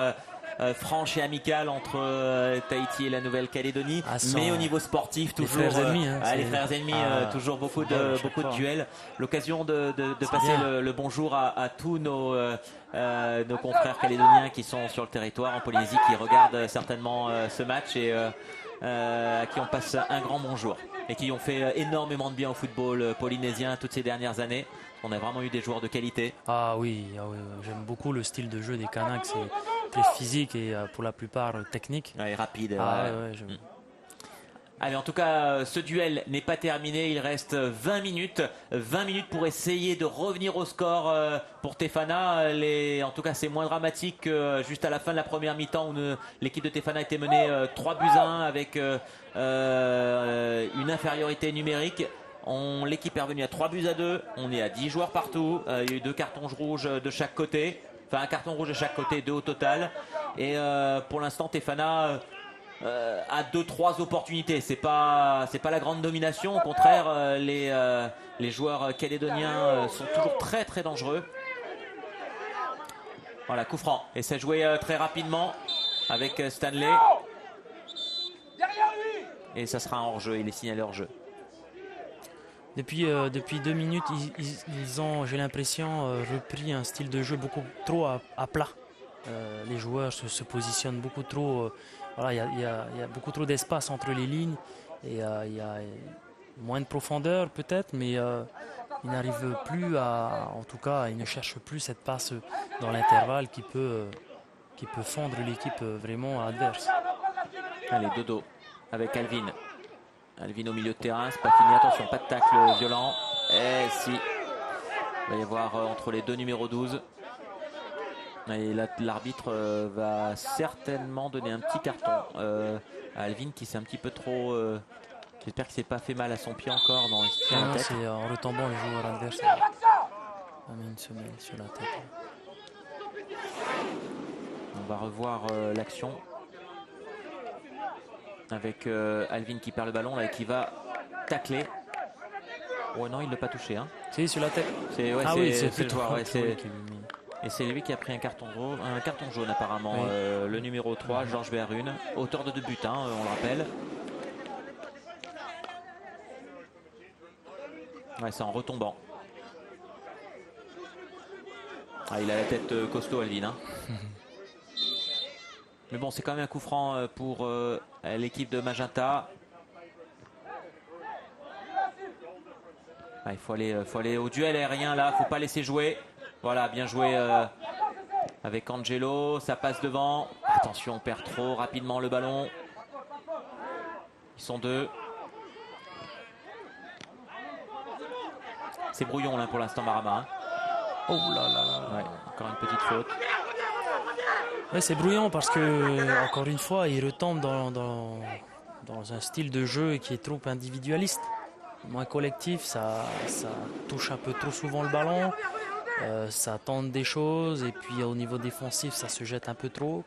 franches et amicales entre Tahiti et la Nouvelle-Calédonie, mais au niveau sportif, toujours les frères ennemis, les frères ennemis, toujours beaucoup de duels. L'occasion de passer le bonjour à tous nos confrères calédoniens qui sont sur le territoire en Polynésie, qui regardent certainement ce match et à qui on passe un grand bonjour et qui ont fait énormément de bien au football polynésien toutes ces dernières années. On a vraiment eu des joueurs de qualité. Ah oui, j'aime beaucoup le style de jeu des Kanaks. C'est très physique et pour la plupart technique. Et rapide. Allez, en tout cas, ce duel n'est pas terminé. Il reste 20 minutes. 20 minutes pour essayer de revenir au score pour Tefana. En tout cas, c'est moins dramatique que juste à la fin de la première mi-temps où l'équipe de Tefana était menée 3-1 avec une infériorité numérique. L'équipe est revenue à 3-2. On est à 10 joueurs partout. Il y a eu 2 cartons rouges de chaque côté. Enfin, un carton rouge de chaque côté, 2 au total. Et pour l'instant, Tefana a 2-3 opportunités. C'est pas la grande domination. Au contraire, les joueurs calédoniens sont toujours très très dangereux. Voilà, coup franc. Et ça joué très rapidement avec Stanley. Et ça sera un hors-jeu. Il est signalé hors-jeu. Depuis 2 minutes, ils ont, j'ai l'impression, repris un style de jeu beaucoup trop à plat. Les joueurs se positionnent beaucoup trop. Voilà, il y a beaucoup trop d'espace entre les lignes et il y a moins de profondeur peut-être, mais ils n'arrivent plus en tout cas, ils ne cherchent plus cette passe dans l'intervalle qui peut fondre l'équipe vraiment adverse. Allez, Dodo avec Alvin. Alvin au milieu de terrain, c'est pas fini, attention, pas de tacle violent. Et si, il va y avoir entre les deux numéros 12. Et l'arbitre va certainement donner un petit carton à Alvin qui s'est un petit peu trop... J'espère qu'il s'est pas fait mal à son pied encore. Non, il se tient la tête. C'est en retombant le joueur adverse. On met une semelle sur la tête. On va revoir l'action. Avec Alvin qui perd le ballon là et qui va tacler. Oh non, il ne l'a pas touché. Hein. C'est sur la tête. C'est le joueur. Et c'est lui qui a pris un carton jaune apparemment. Oui. Le numéro 3, Georges Berrune. Auteur de 2 buts, hein, on le rappelle. Ouais, c'est en retombant. Ah, il a la tête costaud, Alvin. Hein. Mais bon, c'est quand même un coup franc pour l'équipe de Magenta. Ah, il faut aller au duel aérien là, faut pas laisser jouer. Voilà, bien joué avec Angelo, ça passe devant. Attention, on perd trop rapidement le ballon. Ils sont 2. C'est brouillon là pour l'instant, Marama. Hein. Oh là là là. Ouais, encore une petite faute. Ouais, c'est brouillon parce que, encore une fois, il retombe dans un style de jeu qui est trop individualiste. Moins collectif, ça touche un peu trop souvent le ballon, ça tente des choses et puis au niveau défensif, ça se jette un peu trop.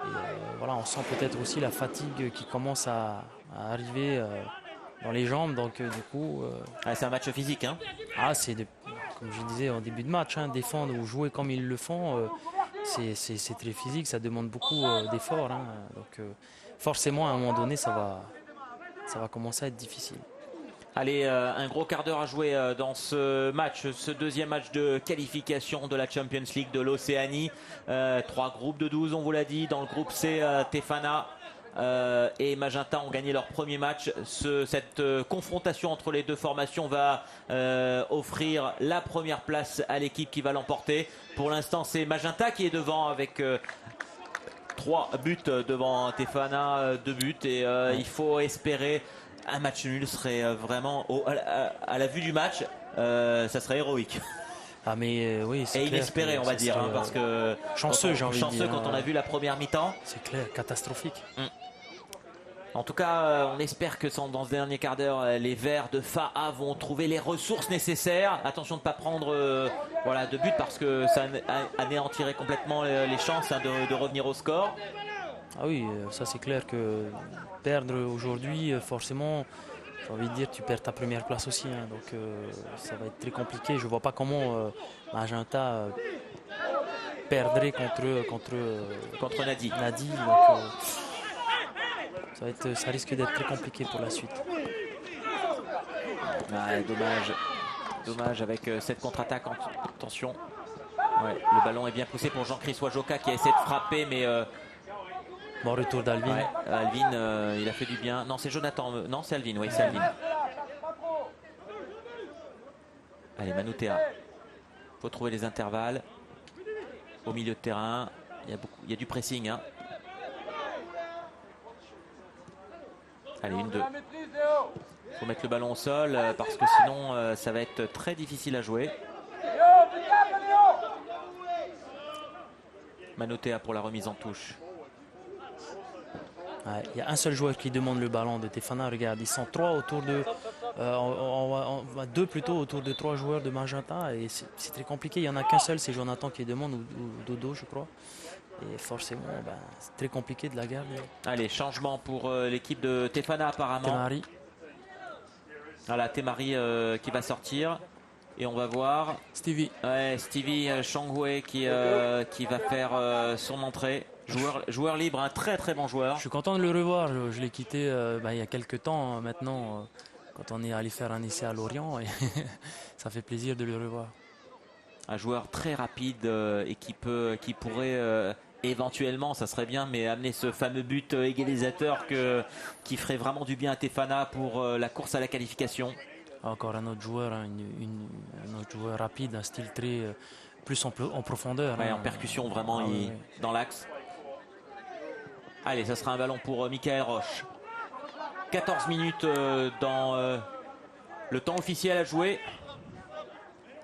Et voilà, on sent peut-être aussi la fatigue qui commence à arriver dans les jambes. Donc du coup, c'est un match physique. Hein. Comme je disais en début de match, hein, défendre ou jouer comme ils le font. C'est très physique, ça demande beaucoup d'efforts. Hein. Donc forcément, à un moment donné, ça va commencer à être difficile. Allez, un gros quart d'heure à jouer dans ce match, ce deuxième match de qualification de la Champions League de l'Océanie. 3 groupes de 12, on vous l'a dit. Dans le groupe C, Tefana et Magenta ont gagné leur premier match. Cette confrontation entre les deux formations va offrir la première place à l'équipe qui va l'emporter. Pour l'instant, c'est Magenta qui est devant avec 3 buts devant Tefana, 2 buts. Et il faut espérer un match nul serait vraiment, à la vue du match, ça serait héroïque. Ah mais oui, c'est et inespéré, on va dire, hein, parce que chanceux, j'ai envie de dire. Quand on a vu la première mi-temps. C'est clair, catastrophique. En tout cas, on espère que dans ce dernier quart d'heure, les Verts de FAA vont trouver les ressources nécessaires. Attention de ne pas prendre de but parce que ça anéantirait complètement les chances de revenir au score. Ah oui, ça c'est clair que perdre aujourd'hui, forcément, j'ai envie de dire, tu perds ta première place aussi. Hein, donc ça va être très compliqué. Je ne vois pas comment Magenta perdrait contre Nadi. Donc, ça risque d'être très compliqué pour la suite. Ouais, dommage avec cette contre-attaque. Attention. Ouais, le ballon est bien poussé pour Jean-Chris Wajoka qui a essayé de frapper, mais bon retour d'Alvin. Ouais, Alvin, il a fait du bien. Non, c'est Jonathan. Non, c'est Alvin. Oui, c'est Alvin. Allez, Manoutea. Il faut trouver les intervalles. Au milieu de terrain, il y a du pressing. Hein. Allez, 1-2. Il faut mettre le ballon au sol parce que sinon, ça va être très difficile à jouer. Manoutea pour la remise en touche. Il y a un seul joueur qui demande le ballon de Tefana. Regarde, ils sont 3 autour de... deux plutôt autour de 3 joueurs de Magenta. Et c'est très compliqué. Il n'y en a qu'un seul, c'est Jonathan qui demande, ou Dodo, je crois. Et forcément, c'est très compliqué de la garder. Allez, changement pour l'équipe de Tefana apparemment. Temari. Voilà, Temari qui va sortir. Et on va voir Stevie. Ouais, Stevie Shangwei qui va faire son entrée. Joueur libre, un très très bon joueur. Je suis content de le revoir. Je l'ai quitté il y a quelques temps maintenant, quand on est allé faire un essai à Lorient. Et ça fait plaisir de le revoir. Un joueur très rapide et qui pourrait éventuellement, ça serait bien, mais amener ce fameux but égalisateur qui ferait vraiment du bien à Tefana pour la course à la qualification. Encore un autre joueur, hein, un autre joueur rapide, un style très plus en profondeur. Ouais, hein. En percussion vraiment dans l'axe. Allez, ça sera un ballon pour Michael Roche. 14 minutes dans le temps officiel à jouer.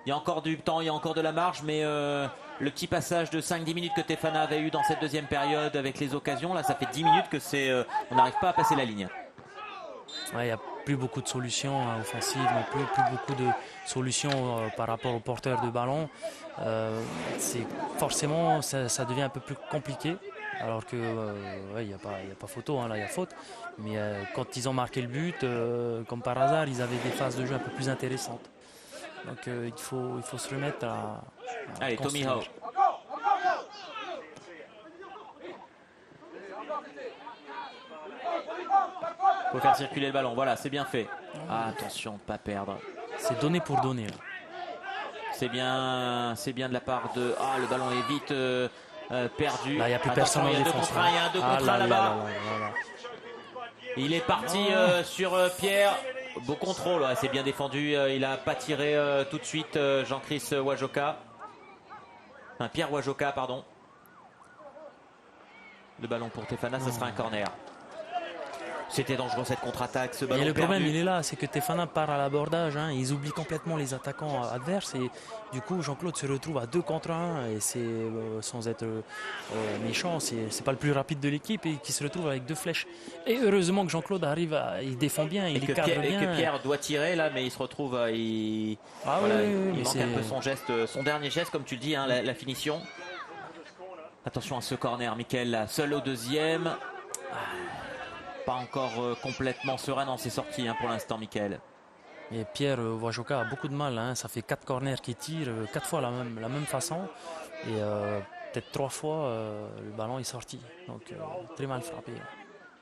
Il y a encore du temps, il y a encore de la marge, mais le petit passage de 5-10 minutes que Tefana avait eu dans cette deuxième période avec les occasions, là ça fait 10 minutes que on n'arrive pas à passer la ligne. Ouais, il n'y a plus beaucoup de solutions offensives, non plus beaucoup de solutions par rapport aux porteurs de ballon. Forcément, ça devient un peu plus compliqué. Alors que il n'y a pas photo, hein, là il y a faute. Mais quand ils ont marqué le but, comme par hasard, ils avaient des phases de jeu un peu plus intéressantes. Donc il faut se remettre à allez, Tommy Howe. Il faut faire circuler le ballon. Voilà, c'est bien fait. Ah, attention, de ne pas perdre. C'est donné pour donner. C'est bien de la part de... Ah, le ballon est vite perdu. Là, il n'y a plus personne en défense. Il y a un 2 contre 1 là-bas. Il est parti sur Pierre. Beau contrôle, ouais, c'est bien défendu. Il n'a pas tiré tout de suite Jean-Chris Wajoka. Enfin, Pierre Wajoka, pardon. Le ballon pour Tefana, ça sera un corner. C'était dangereux cette contre-attaque, ce ballon et le perdu. problème, il est là, c'est que Tefana part à l'abordage. Hein, ils oublient complètement les attaquants adverses. Et du coup, Jean-Claude se retrouve à 2 contre 1. Et c'est, sans être méchant, c'est pas le plus rapide de l'équipe et qui se retrouve avec 2 flèches. Et heureusement que Jean-Claude arrive, il défend bien, il cadre bien. Et que Pierre doit tirer là, mais il se retrouve, il manque un peu son dernier geste, comme tu le dis, hein, la finition. Attention à ce corner, Mickaël, seul au deuxième. Pas encore complètement serein dans ses sorties pour l'instant, Mickaël. Et Pierre Wajoka a beaucoup de mal. Hein. Ça fait 4 corners qu'il tire, 4 fois la même façon. Et peut-être 3 fois, le ballon est sorti. Donc très mal frappé.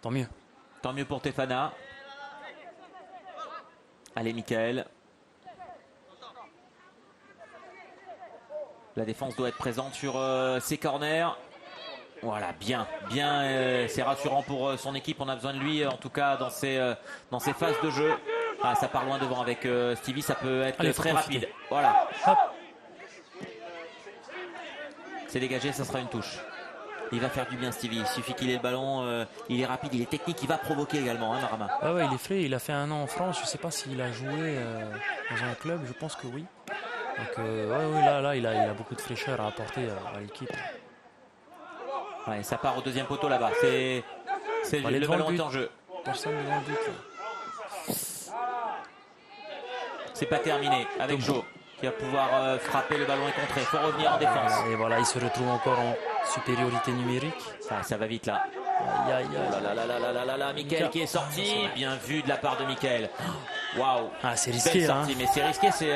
Tant mieux. Tant mieux pour Tefana. Allez, Michael. La défense doit être présente sur ses corners. Voilà, bien. C'est rassurant pour son équipe. On a besoin de lui, en tout cas, dans ses phases de jeu. Ah, ça part loin devant avec Stevie. Ça peut être très rapide. Voilà. Hop. C'est dégagé, ça sera une touche. Il va faire du bien, Stevie. Il suffit qu'il ait le ballon. Il est rapide, il est technique. Il va provoquer également, hein, Marama. Ah ouais, il est frais. Il a fait 1 an en France. Je ne sais pas s'il a joué dans un club. Je pense que oui. Donc, là, il a beaucoup de fraîcheur à apporter à l'équipe. Ouais, ça part au deuxième poteau là-bas. Le ballon est en jeu. Personne devant le but. Là. C'est pas terminé avec Joe qui va pouvoir frapper. Le ballon est contré. Il faut revenir en défense. Et voilà, il se retrouve encore en supériorité numérique. Ça va vite là. Michael qui est sorti. Bien vu de la part de Michael. Waouh. Ah, c'est risqué là. Mais c'est risqué, c'est.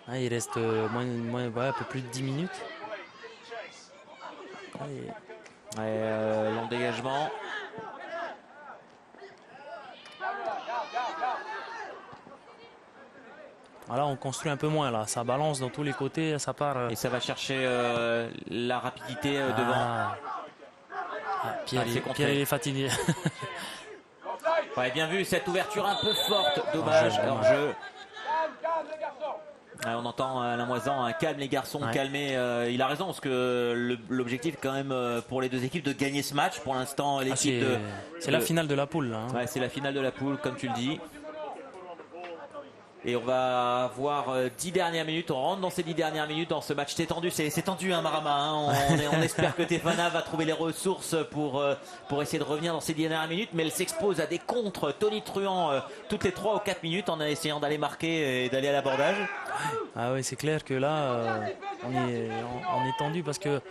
Ah, il reste un peu plus de 10 minutes. Long dégagement. Voilà, on construit un peu moins là. Ça balance dans tous les côtés, ça part. Et ça va chercher la rapidité devant. Pierre il est fatigué. Ouais, bien vu cette ouverture un peu forte. Dommage. Hors-jeu. On entend Alain Moisan, calme les garçons, calmez. Il a raison parce que l'objectif quand même pour les deux équipes de gagner ce match. Pour l'instant, l'équipe c'est la finale de la poule. Là, hein. Ouais, c'est la finale de la poule, comme tu le dis. Et on va avoir 10 dernières minutes. On rentre dans ces 10 dernières minutes dans ce match. C'est tendu, c'est tendu, hein, Marama. Hein. On espère que Tefana va trouver les ressources pour essayer de revenir dans ces 10 dernières minutes. Mais elle s'expose à des contres tonitruants toutes les 3 ou 4 minutes en essayant d'aller marquer et d'aller à l'abordage. Ah oui, c'est clair que là, on est tendu parce que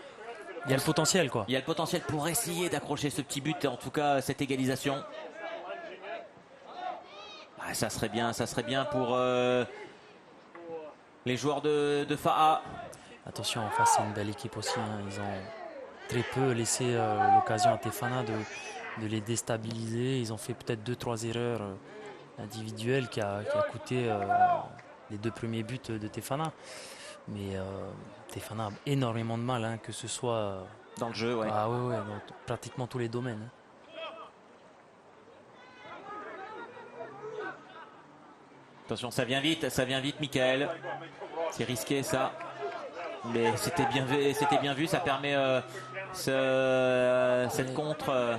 il y a le potentiel, quoi. Il y a le potentiel pour essayer d'accrocher ce petit but, en tout cas cette égalisation. Ça serait bien pour les joueurs de FAA. Attention, en face, c'est une belle équipe aussi. Hein. Ils ont très peu laissé l'occasion à Tefana de les déstabiliser. Ils ont fait peut-être 2-3 erreurs individuelles qui a coûté les 2 premiers buts de Tefana. Mais Tefana a énormément de mal, hein, que ce soit dans le jeu, ouais. Ah ouais, dans pratiquement tous les domaines. Hein. Attention, ça vient vite, Michael. C'est risqué ça. Mais c'était bien vu, ça permet cette contre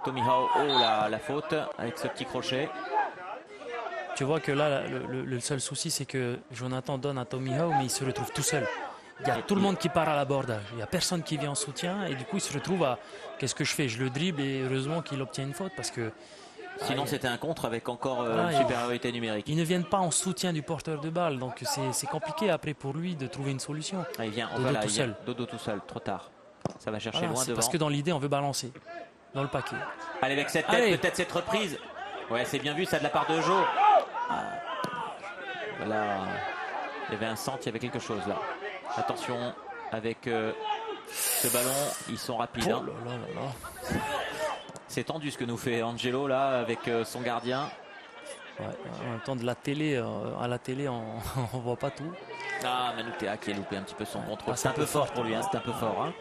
Tommy Howe. Oh la faute avec ce petit crochet. Tu vois que là, le seul souci, c'est que Jonathan donne à Tommy Howe, mais il se retrouve tout seul. Il y a tout le monde qui part à l'abordage. Il n'y a personne qui vient en soutien. Et du coup, il se retrouve à qu'est-ce que je fais? Je le dribble et heureusement qu'il obtient une faute parce que. Sinon, c'était un contre avec encore une supériorité numérique. Ils ne viennent pas en soutien du porteur de balle. Donc, c'est compliqué après pour lui de trouver une solution. Il vient Dodo tout seul, trop tard. Ça va chercher loin devant. Parce que dans l'idée, on veut balancer dans le paquet. Allez, avec cette tête, peut-être cette reprise. Ouais, c'est bien vu ça de la part de Joe. Voilà. Il y avait un centre, il y avait quelque chose là. Attention avec ce ballon. Ils sont rapides. Oh là là. C'est tendu ce que nous fait Angelo là avec son gardien. Ouais, en même temps de la télé, à la télé on voit pas tout. Ah, Manoutea qui a loupé un petit peu son contrôle. C'est un peu fort pour lui, hein, c'est un peu fort. Hein.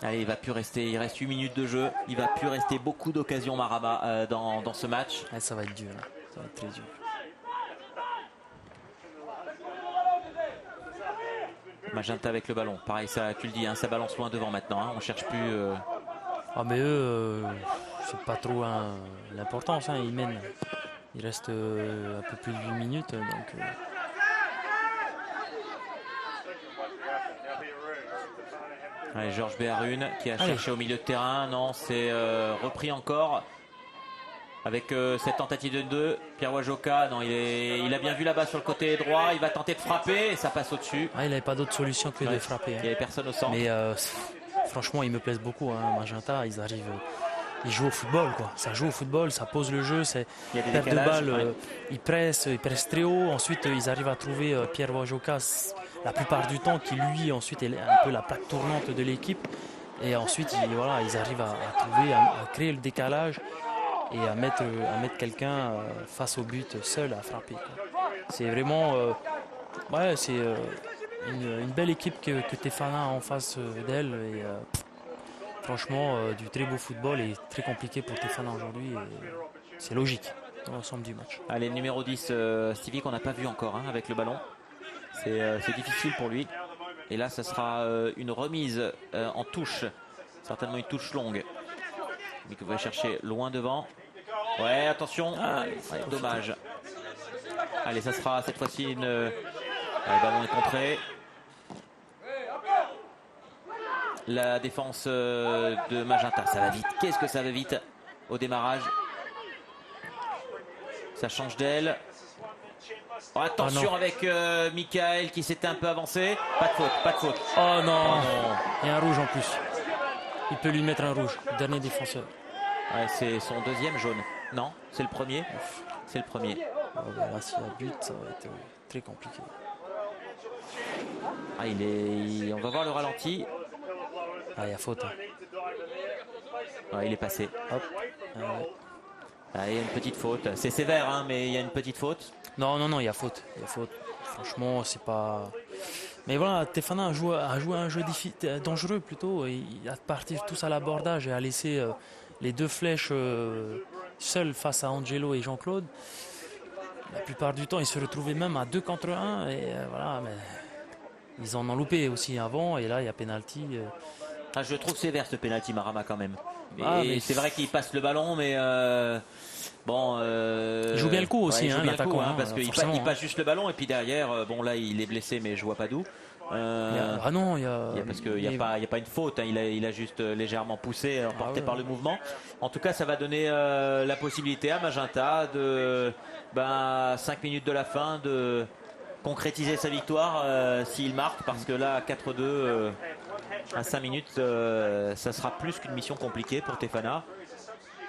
Allez, il va plus rester, il reste 8 minutes de jeu. Il va plus rester beaucoup d'occasions Marama dans ce match. Ouais, ça va être dur, hein. Ça va être très dur. Magenta avec le ballon. Pareil, ça, tu le dis, hein, ça balance loin devant maintenant. Hein. On cherche plus. Ah mais eux, c'est pas trop l'importance. Hein. Ils mènent. Il reste un peu plus de 8 minutes. Donc, Allez, Georges Béarune qui a cherché au milieu de terrain. Non, c'est repris encore. Avec cette tentative de 2. Pierre Wajoka, non, il a bien vu là-bas sur le côté droit. Il va tenter de frapper et ça passe au-dessus. Il n'avait pas d'autre solution que de frapper. Il n'y avait personne au centre. Mais franchement, ils me plaisent beaucoup. Hein. Magenta, ils jouent au football, quoi. Ça joue au football, ça pose le jeu. C'est perte de balle. Ils pressent très haut. Ensuite, ils arrivent à trouver Pierre Wajoka la plupart du temps, qui lui ensuite est un peu la plaque tournante de l'équipe. Et ensuite, ils arrivent à trouver, à créer le décalage. et à mettre quelqu'un face au but seul à frapper, quoi. C'est vraiment c'est une belle équipe que Tefana a en face d'elle. Et franchement, du très beau football et très compliqué pour Tefana aujourd'hui. C'est logique dans l'ensemble du match. Allez, le numéro 10, Stevie, qu'on n'a pas vu encore avec le ballon. C'est difficile pour lui. Et là, ça sera une remise en touche. Certainement une touche longue. Mais que va chercher loin devant. Ouais, attention. Dommage. Allez, ça sera cette fois-ci le ballon est contré. La défense de Magenta, ça va vite. Qu'est-ce que ça va vite au démarrage. Ça change d'aile. Oh, attention avec Michael qui s'était un peu avancé. Pas de faute. Oh non. Il y a un rouge en plus. Il peut lui mettre un rouge. Dernier défenseur. Ouais, c'est son deuxième jaune. Non, c'est le premier. C'est le premier. Oh, ben là, s'il y a but, ça va être très compliqué. On va voir le ralenti. Il y a faute. Ouais, il est passé. Hop. Il y a une petite faute. C'est sévère, mais il y a une petite faute. Non, il y a faute. Franchement, c'est pas. Mais voilà, Tefana a joué un jeu dangereux plutôt. À partir tous à l'abordage et à laisser les deux flèches seuls face à Angelo et Jean-Claude. La plupart du temps, ils se retrouvaient même à 2 contre 1. Et voilà, mais ils en ont loupé aussi avant. Et là, il y a pénalty. Je trouve sévère ce pénalty Marama quand même. Mais c'est vrai qu'il passe le ballon, mais il joue bien le coup aussi, l'attaquant. Parce qu'il passe juste le ballon et puis derrière, là il est blessé, mais je vois pas d'où. Parce qu'il n'y a pas une faute, il a juste légèrement poussé, emporté par le mouvement. En tout cas, ça va donner la possibilité à Magenta de 5 minutes de la fin de concrétiser sa victoire s'il marque, parce que là 4-2 à 5 minutes, ça sera plus qu'une mission compliquée pour Tefana.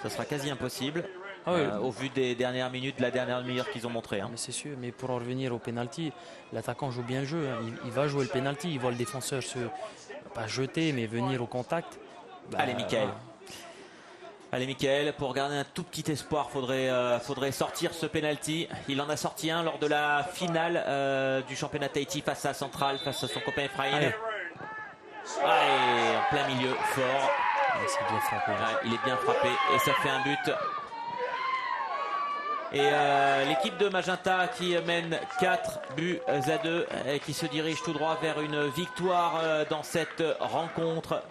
Ça sera quasi impossible. Au vu des dernières minutes, de la dernière demi-heure qu'ils ont montré. Mais c'est sûr, mais pour en revenir au penalty, l'attaquant joue bien le jeu. Il va jouer le penalty, il voit le défenseur pas jeter, mais venir au contact. Allez, Michael, pour garder un tout petit espoir, faudrait sortir ce penalty. Il en a sorti un lors de la finale du championnat Tahiti face à Central, face à son copain Ephraim. En plein milieu, fort. C'est bien frappé. Il est bien frappé et ça fait un but. Et l'équipe de Magenta qui mène 4-2 et qui se dirige tout droit vers une victoire dans cette rencontre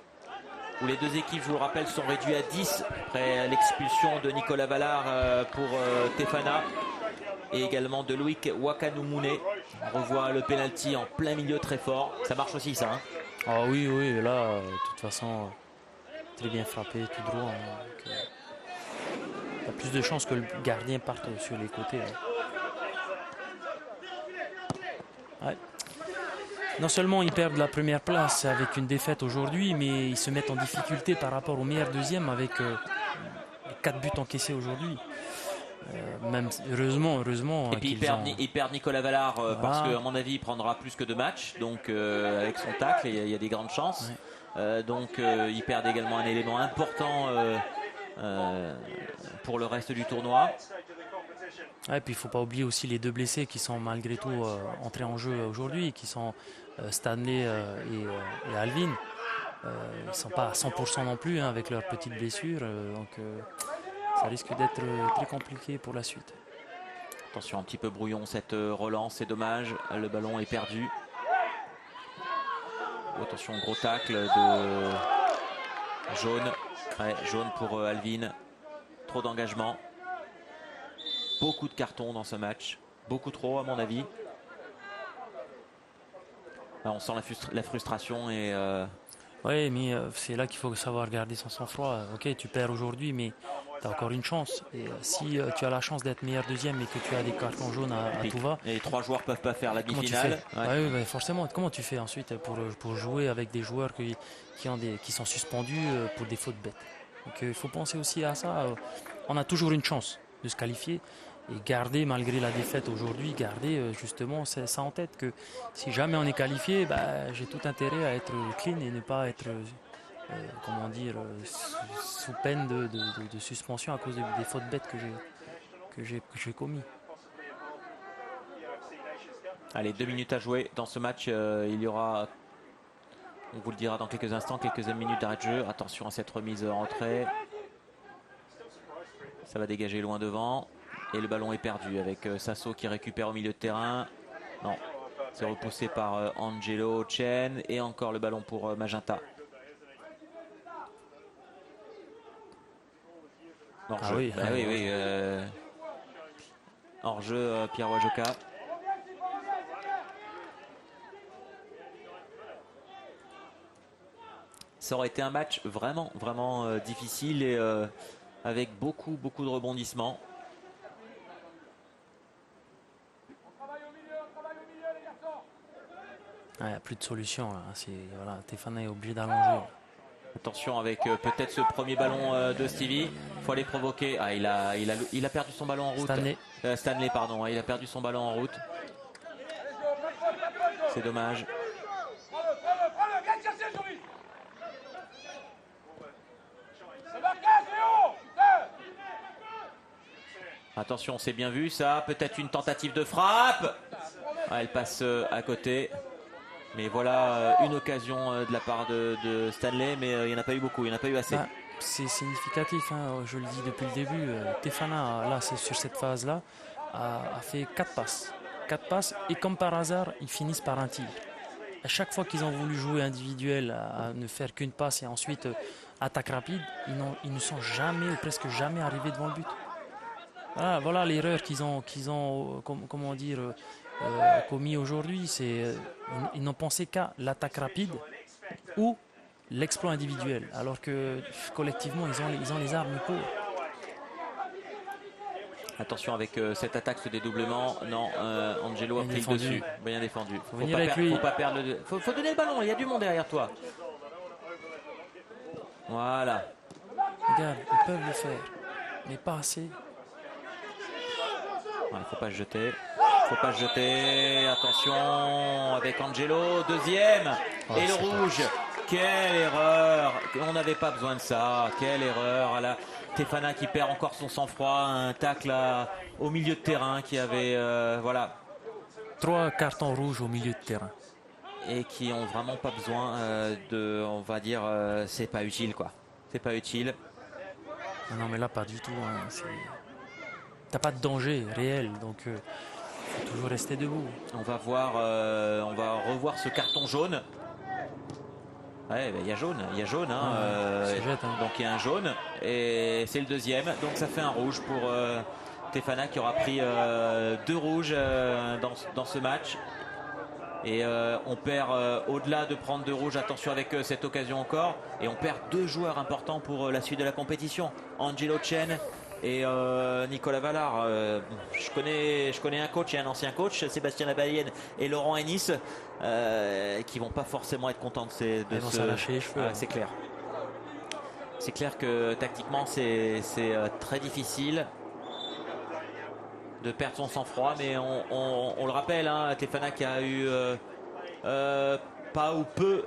où les deux équipes, je vous le rappelle, sont réduites à 10 après l'expulsion de Nicolas Vallard pour Tefana et également de Loïc Wakanumune. On revoit le penalty en plein milieu très fort. Ça marche aussi ça. Oui, là, de toute façon, très bien frappé, tout droit. Il y a plus de chances que le gardien parte sur les côtés. Non seulement ils perdent la première place avec une défaite aujourd'hui, mais ils se mettent en difficulté par rapport au meilleur deuxième avec 4 buts encaissés aujourd'hui. Même heureusement. Et puis il perd Nicolas Vallard parce qu'à mon avis il prendra plus que 2 matchs. Donc avec son tacle, il y a des grandes chances. Donc ils perdent également un élément important pour le reste du tournoi. Et puis il ne faut pas oublier aussi les 2 blessés qui sont malgré tout entrés en jeu aujourd'hui, qui sont Stanley et Alvin. Ils ne sont pas à 100% non plus avec leurs petites blessures. Donc ça risque d'être très compliqué pour la suite. Attention, un petit peu brouillon cette relance, c'est dommage. Le ballon est perdu. Attention, gros tacle de jaune. Jaune pour Alvin. Trop d'engagement. Beaucoup de cartons dans ce match. Beaucoup trop à mon avis. Là, on sent la frustration et... Oui, mais c'est là qu'il faut savoir garder son sang-froid. Ok, tu perds aujourd'hui, mais tu as encore une chance. Et si tu as la chance d'être meilleur deuxième et que tu as des cartons jaunes à tout va... Et les 3 joueurs peuvent pas faire la demi-finale. Forcément. Comment tu fais ensuite pour jouer avec des joueurs qui sont suspendus pour des fautes bêtes? Donc il faut penser aussi à ça. On a toujours une chance de se qualifier. Et garder, malgré la défaite aujourd'hui, garder justement ça en tête que si jamais on est qualifié, j'ai tout intérêt à être clean et ne pas être comment dire, sous peine de suspension à cause des fautes bêtes que j'ai commis. Allez, 2 minutes à jouer dans ce match. Il y aura, on vous le dira dans quelques instants, quelques minutes d'arrêt de jeu. Attention à cette remise en retrait. Ça va dégager loin devant. Et le ballon est perdu avec Sasso qui récupère au milieu de terrain. Non, c'est repoussé par Angelo Chen. Et encore le ballon pour Magenta. Ah oui, bah oui. Hors-jeu, Pierre Wajoka. Ça aurait été un match vraiment difficile et avec beaucoup de rebondissements. Il n'y a plus de solution. Voilà, Tefana est obligé d'allonger. Attention avec peut-être ce premier ballon de Stevie. Il faut aller provoquer. Ah, il a perdu son ballon en route. Stanley, pardon. Il a perdu son ballon en route. C'est dommage. Attention, c'est bien vu ça. Peut-être une tentative de frappe. Ah, elle passe à côté. Mais voilà une occasion de la part de Stanley, mais il n'y en a pas eu beaucoup, il n'y en a pas eu assez. C'est significatif, hein, je le dis depuis le début. Tefana, là, c'est sur cette phase-là, a fait 4 passes. 4 passes, et comme par hasard, ils finissent par un tir. À chaque fois qu'ils ont voulu jouer individuel, à ne faire qu'une passe et ensuite attaque rapide, ils ne sont jamais ou presque jamais arrivés devant le but. Voilà l'erreur qu'ils ont comment dire, commis aujourd'hui. Ils n'ont pensé qu'à l'attaque rapide ou l'exploit individuel, alors que collectivement ils ont les armes pour. Attention avec cette attaque, ce dédoublement. Non, Angelo a pris le dessus. Bien défendu. Faut donner le ballon, il y a du monde derrière toi. Voilà. Regarde, ils peuvent le faire, mais pas assez. Il ne faut pas se jeter. Faut pas se jeter. Attention avec Angelo. Deuxième. Et le rouge. Quelle erreur. On n'avait pas besoin de ça. Quelle erreur. Tefana qui perd encore son sang-froid. Un tacle au milieu de terrain qui avait... voilà. 3 cartons rouges au milieu de terrain. Et qui ont vraiment pas besoin on va dire, c'est pas utile quoi. C'est pas utile. Non mais là pas du tout. Hein. T'as pas de danger réel, donc faut toujours rester debout. On va revoir ce carton jaune. Ouais, il y a jaune. Hein, donc il y a un jaune et c'est le deuxième. Donc ça fait un rouge pour Tefana qui aura pris 2 rouges dans ce match. Et on perd, au-delà de prendre 2 rouges, attention avec cette occasion encore. Et on perd 2 joueurs importants pour la suite de la compétition. Angelo Chen et Nicolas Vallard. Je connais un coach et un ancien coach, Sébastien Labayenne et Laurent Ennis, qui vont pas forcément être contents de ce... lâcher les cheveux. C'est clair. C'est clair que tactiquement c'est très difficile de perdre son sang-froid, mais on le rappelle, hein, Tefana qui a eu pas ou peu,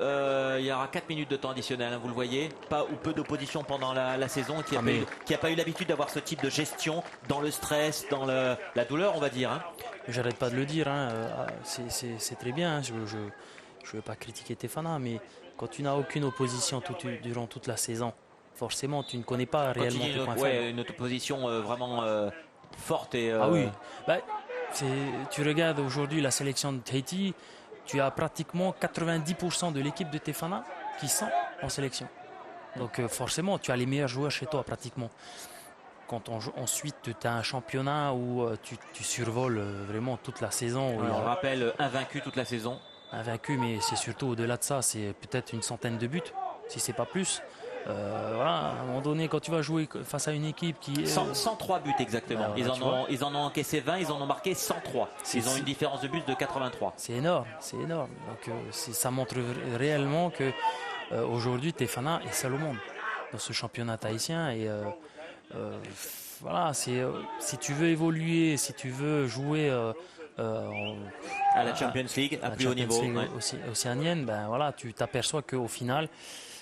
il y aura 4 minutes de temps additionnel, hein, vous le voyez, pas ou peu d'opposition pendant la saison, qui a pas eu l'habitude d'avoir ce type de gestion dans le stress, dans la douleur, on va dire. Hein. J'arrête pas de le dire, hein, c'est très bien, hein, je ne veux pas critiquer Tefana, mais quand tu n'as aucune opposition durant toute la saison, forcément tu ne connais pas réellement tes points faibles. Une opposition vraiment forte et... Ah oui, tu regardes aujourd'hui la sélection de Tahiti, tu as pratiquement 90% de l'équipe de Tefana qui sont en sélection. Donc forcément, tu as les meilleurs joueurs chez toi pratiquement. Quand ensuite tu as un championnat où tu survoles vraiment toute la saison. On rappelle, invaincu toute la saison. Invaincu, mais c'est surtout au-delà de ça, c'est peut-être une centaine de buts, si c'est pas plus. Voilà, à un moment donné, quand tu vas jouer face à une équipe qui est... 103 buts exactement. Ils en ont encaissé 20, ils en ont marqué 103. Ils ont une différence de buts de 83. C'est énorme, c'est énorme. Donc ça montre réellement que aujourd'hui Tefana est seul au monde dans ce championnat tahitien. Et voilà, si tu veux évoluer, si tu veux jouer à la Champions League, à plus haut niveau, océanienne, ben voilà, tu t'aperçois qu'au final,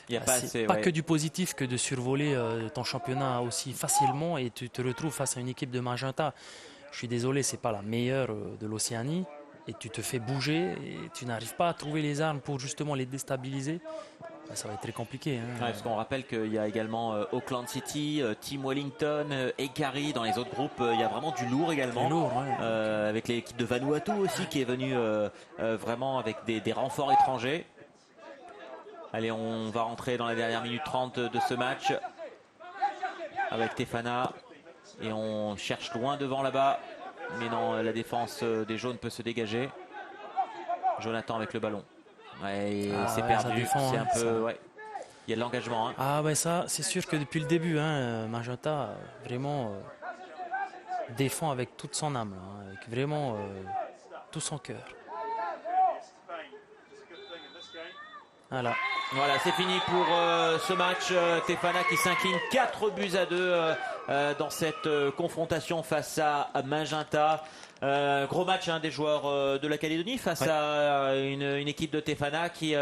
Il n'y a pas assez, pas que du positif que de survoler ton championnat aussi facilement et tu te retrouves face à une équipe de Magenta. Je suis désolé, c'est pas la meilleure de l'Océanie et tu te fais bouger et tu n'arrives pas à trouver les armes pour justement les déstabiliser. Ça va être très compliqué. Hein. Parce qu'on rappelle qu'il y a également Auckland City, Team Wellington, Ekari dans les autres groupes. Il y a vraiment du lourd également. Lourd, ouais. Avec l'équipe de Vanuatu aussi qui est venue vraiment avec des renforts étrangers. Allez, on va rentrer dans la dernière minute 30 de ce match avec Tefana. Et on cherche loin devant là-bas. Mais non, la défense des jaunes peut se dégager. Jonathan avec le ballon. Ouais, c'est perdu. C'est un peu. Ouais. Il y a de l'engagement. Hein. Ah ben ça, c'est sûr que depuis le début, Magenta vraiment défend avec toute son âme, là, avec vraiment tout son cœur. Voilà, c'est fini pour ce match. Tefana qui s'incline 4-2 dans cette confrontation face à Magenta. Gros match des joueurs de la Calédonie face à une équipe de Tefana qui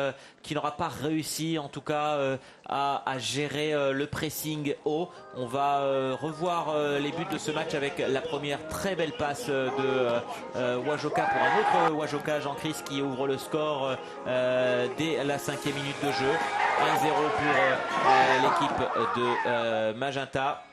n'aura pas réussi en tout cas à gérer le pressing haut. On va revoir les buts de ce match avec la première très belle passe de Wajoka pour un autre Wajoka, Jean-Chris, qui ouvre le score dès la 5e minute de jeu. 1-0 pour l'équipe de Magenta.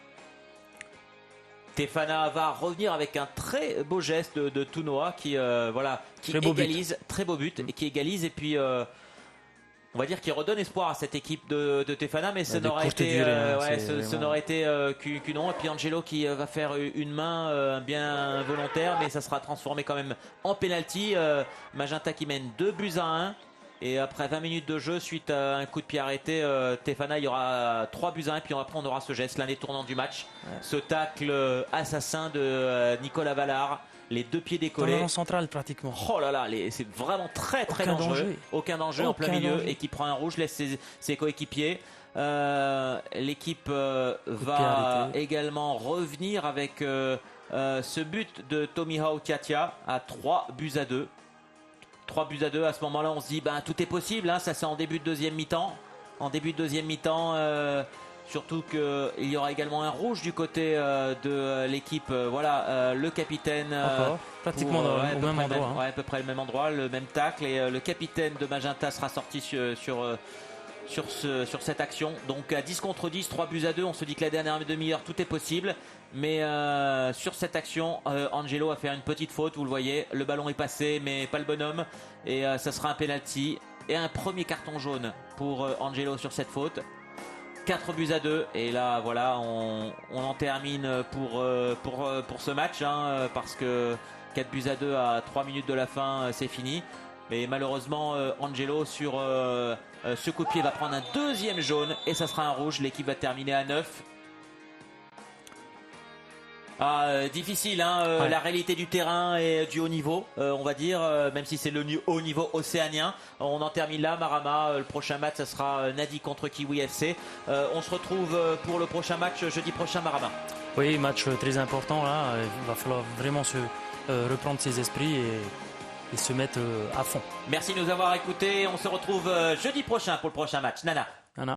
Tefana va revenir avec un très beau geste de Tunoa qui égalise, très beau but, et qui égalise, et puis on va dire qu'il redonne espoir à cette équipe de Tefana, mais ce n'aurait été, qu'une non. Et puis Angelo qui va faire une main bien volontaire, mais ça sera transformé quand même en penalty. Magenta qui mène 2-1. Et après 20 minutes de jeu, suite à un coup de pied arrêté, Tefana, il y aura 3-1. Et puis après, on aura ce geste, l'un des tournants du match. Ouais. Ce tacle assassin de Nicolas Vallard. Les deux pieds décollés. Dans l'avant central pratiquement. Oh là là, c'est vraiment très dangereux. Aucun danger en plein milieu. Et qui prend un rouge, laisse ses coéquipiers. L'équipe va également revenir avec ce but de Tommy Hau Tiatia à 3-2. 3-2, à ce moment-là on se dit tout est possible, hein, ça c'est en début de deuxième mi-temps. Surtout qu'il y aura également un rouge du côté de l'équipe. Le capitaine. Pratiquement au même endroit. À peu près le même endroit, le même tacle. Et le capitaine de Magenta sera sorti sur cette action. Donc à 10 contre 10, 3-2, on se dit que la dernière demi-heure tout est possible. Mais sur cette action, Angelo a fait une petite faute, vous le voyez, le ballon est passé mais pas le bonhomme, et ça sera un penalty et un premier carton jaune pour Angelo sur cette faute. 4-2, et là voilà, on en termine pour ce match, hein, parce que 4-2 à 3 minutes de la fin, c'est fini. Mais malheureusement, Angelo sur ce coup de pied va prendre un deuxième jaune et ça sera un rouge. L'équipe va terminer à 9. Difficile, hein, la réalité du terrain et du haut niveau, on va dire, même si c'est le haut niveau océanien. On en termine là, Marama. Le prochain match, ça sera Nadi contre Kiwi FC. On se retrouve pour le prochain match jeudi prochain, Marama. Oui, match très important là. Il va falloir vraiment se reprendre ses esprits et se mettre à fond. Merci de nous avoir écoutés. On se retrouve jeudi prochain pour le prochain match. Nana.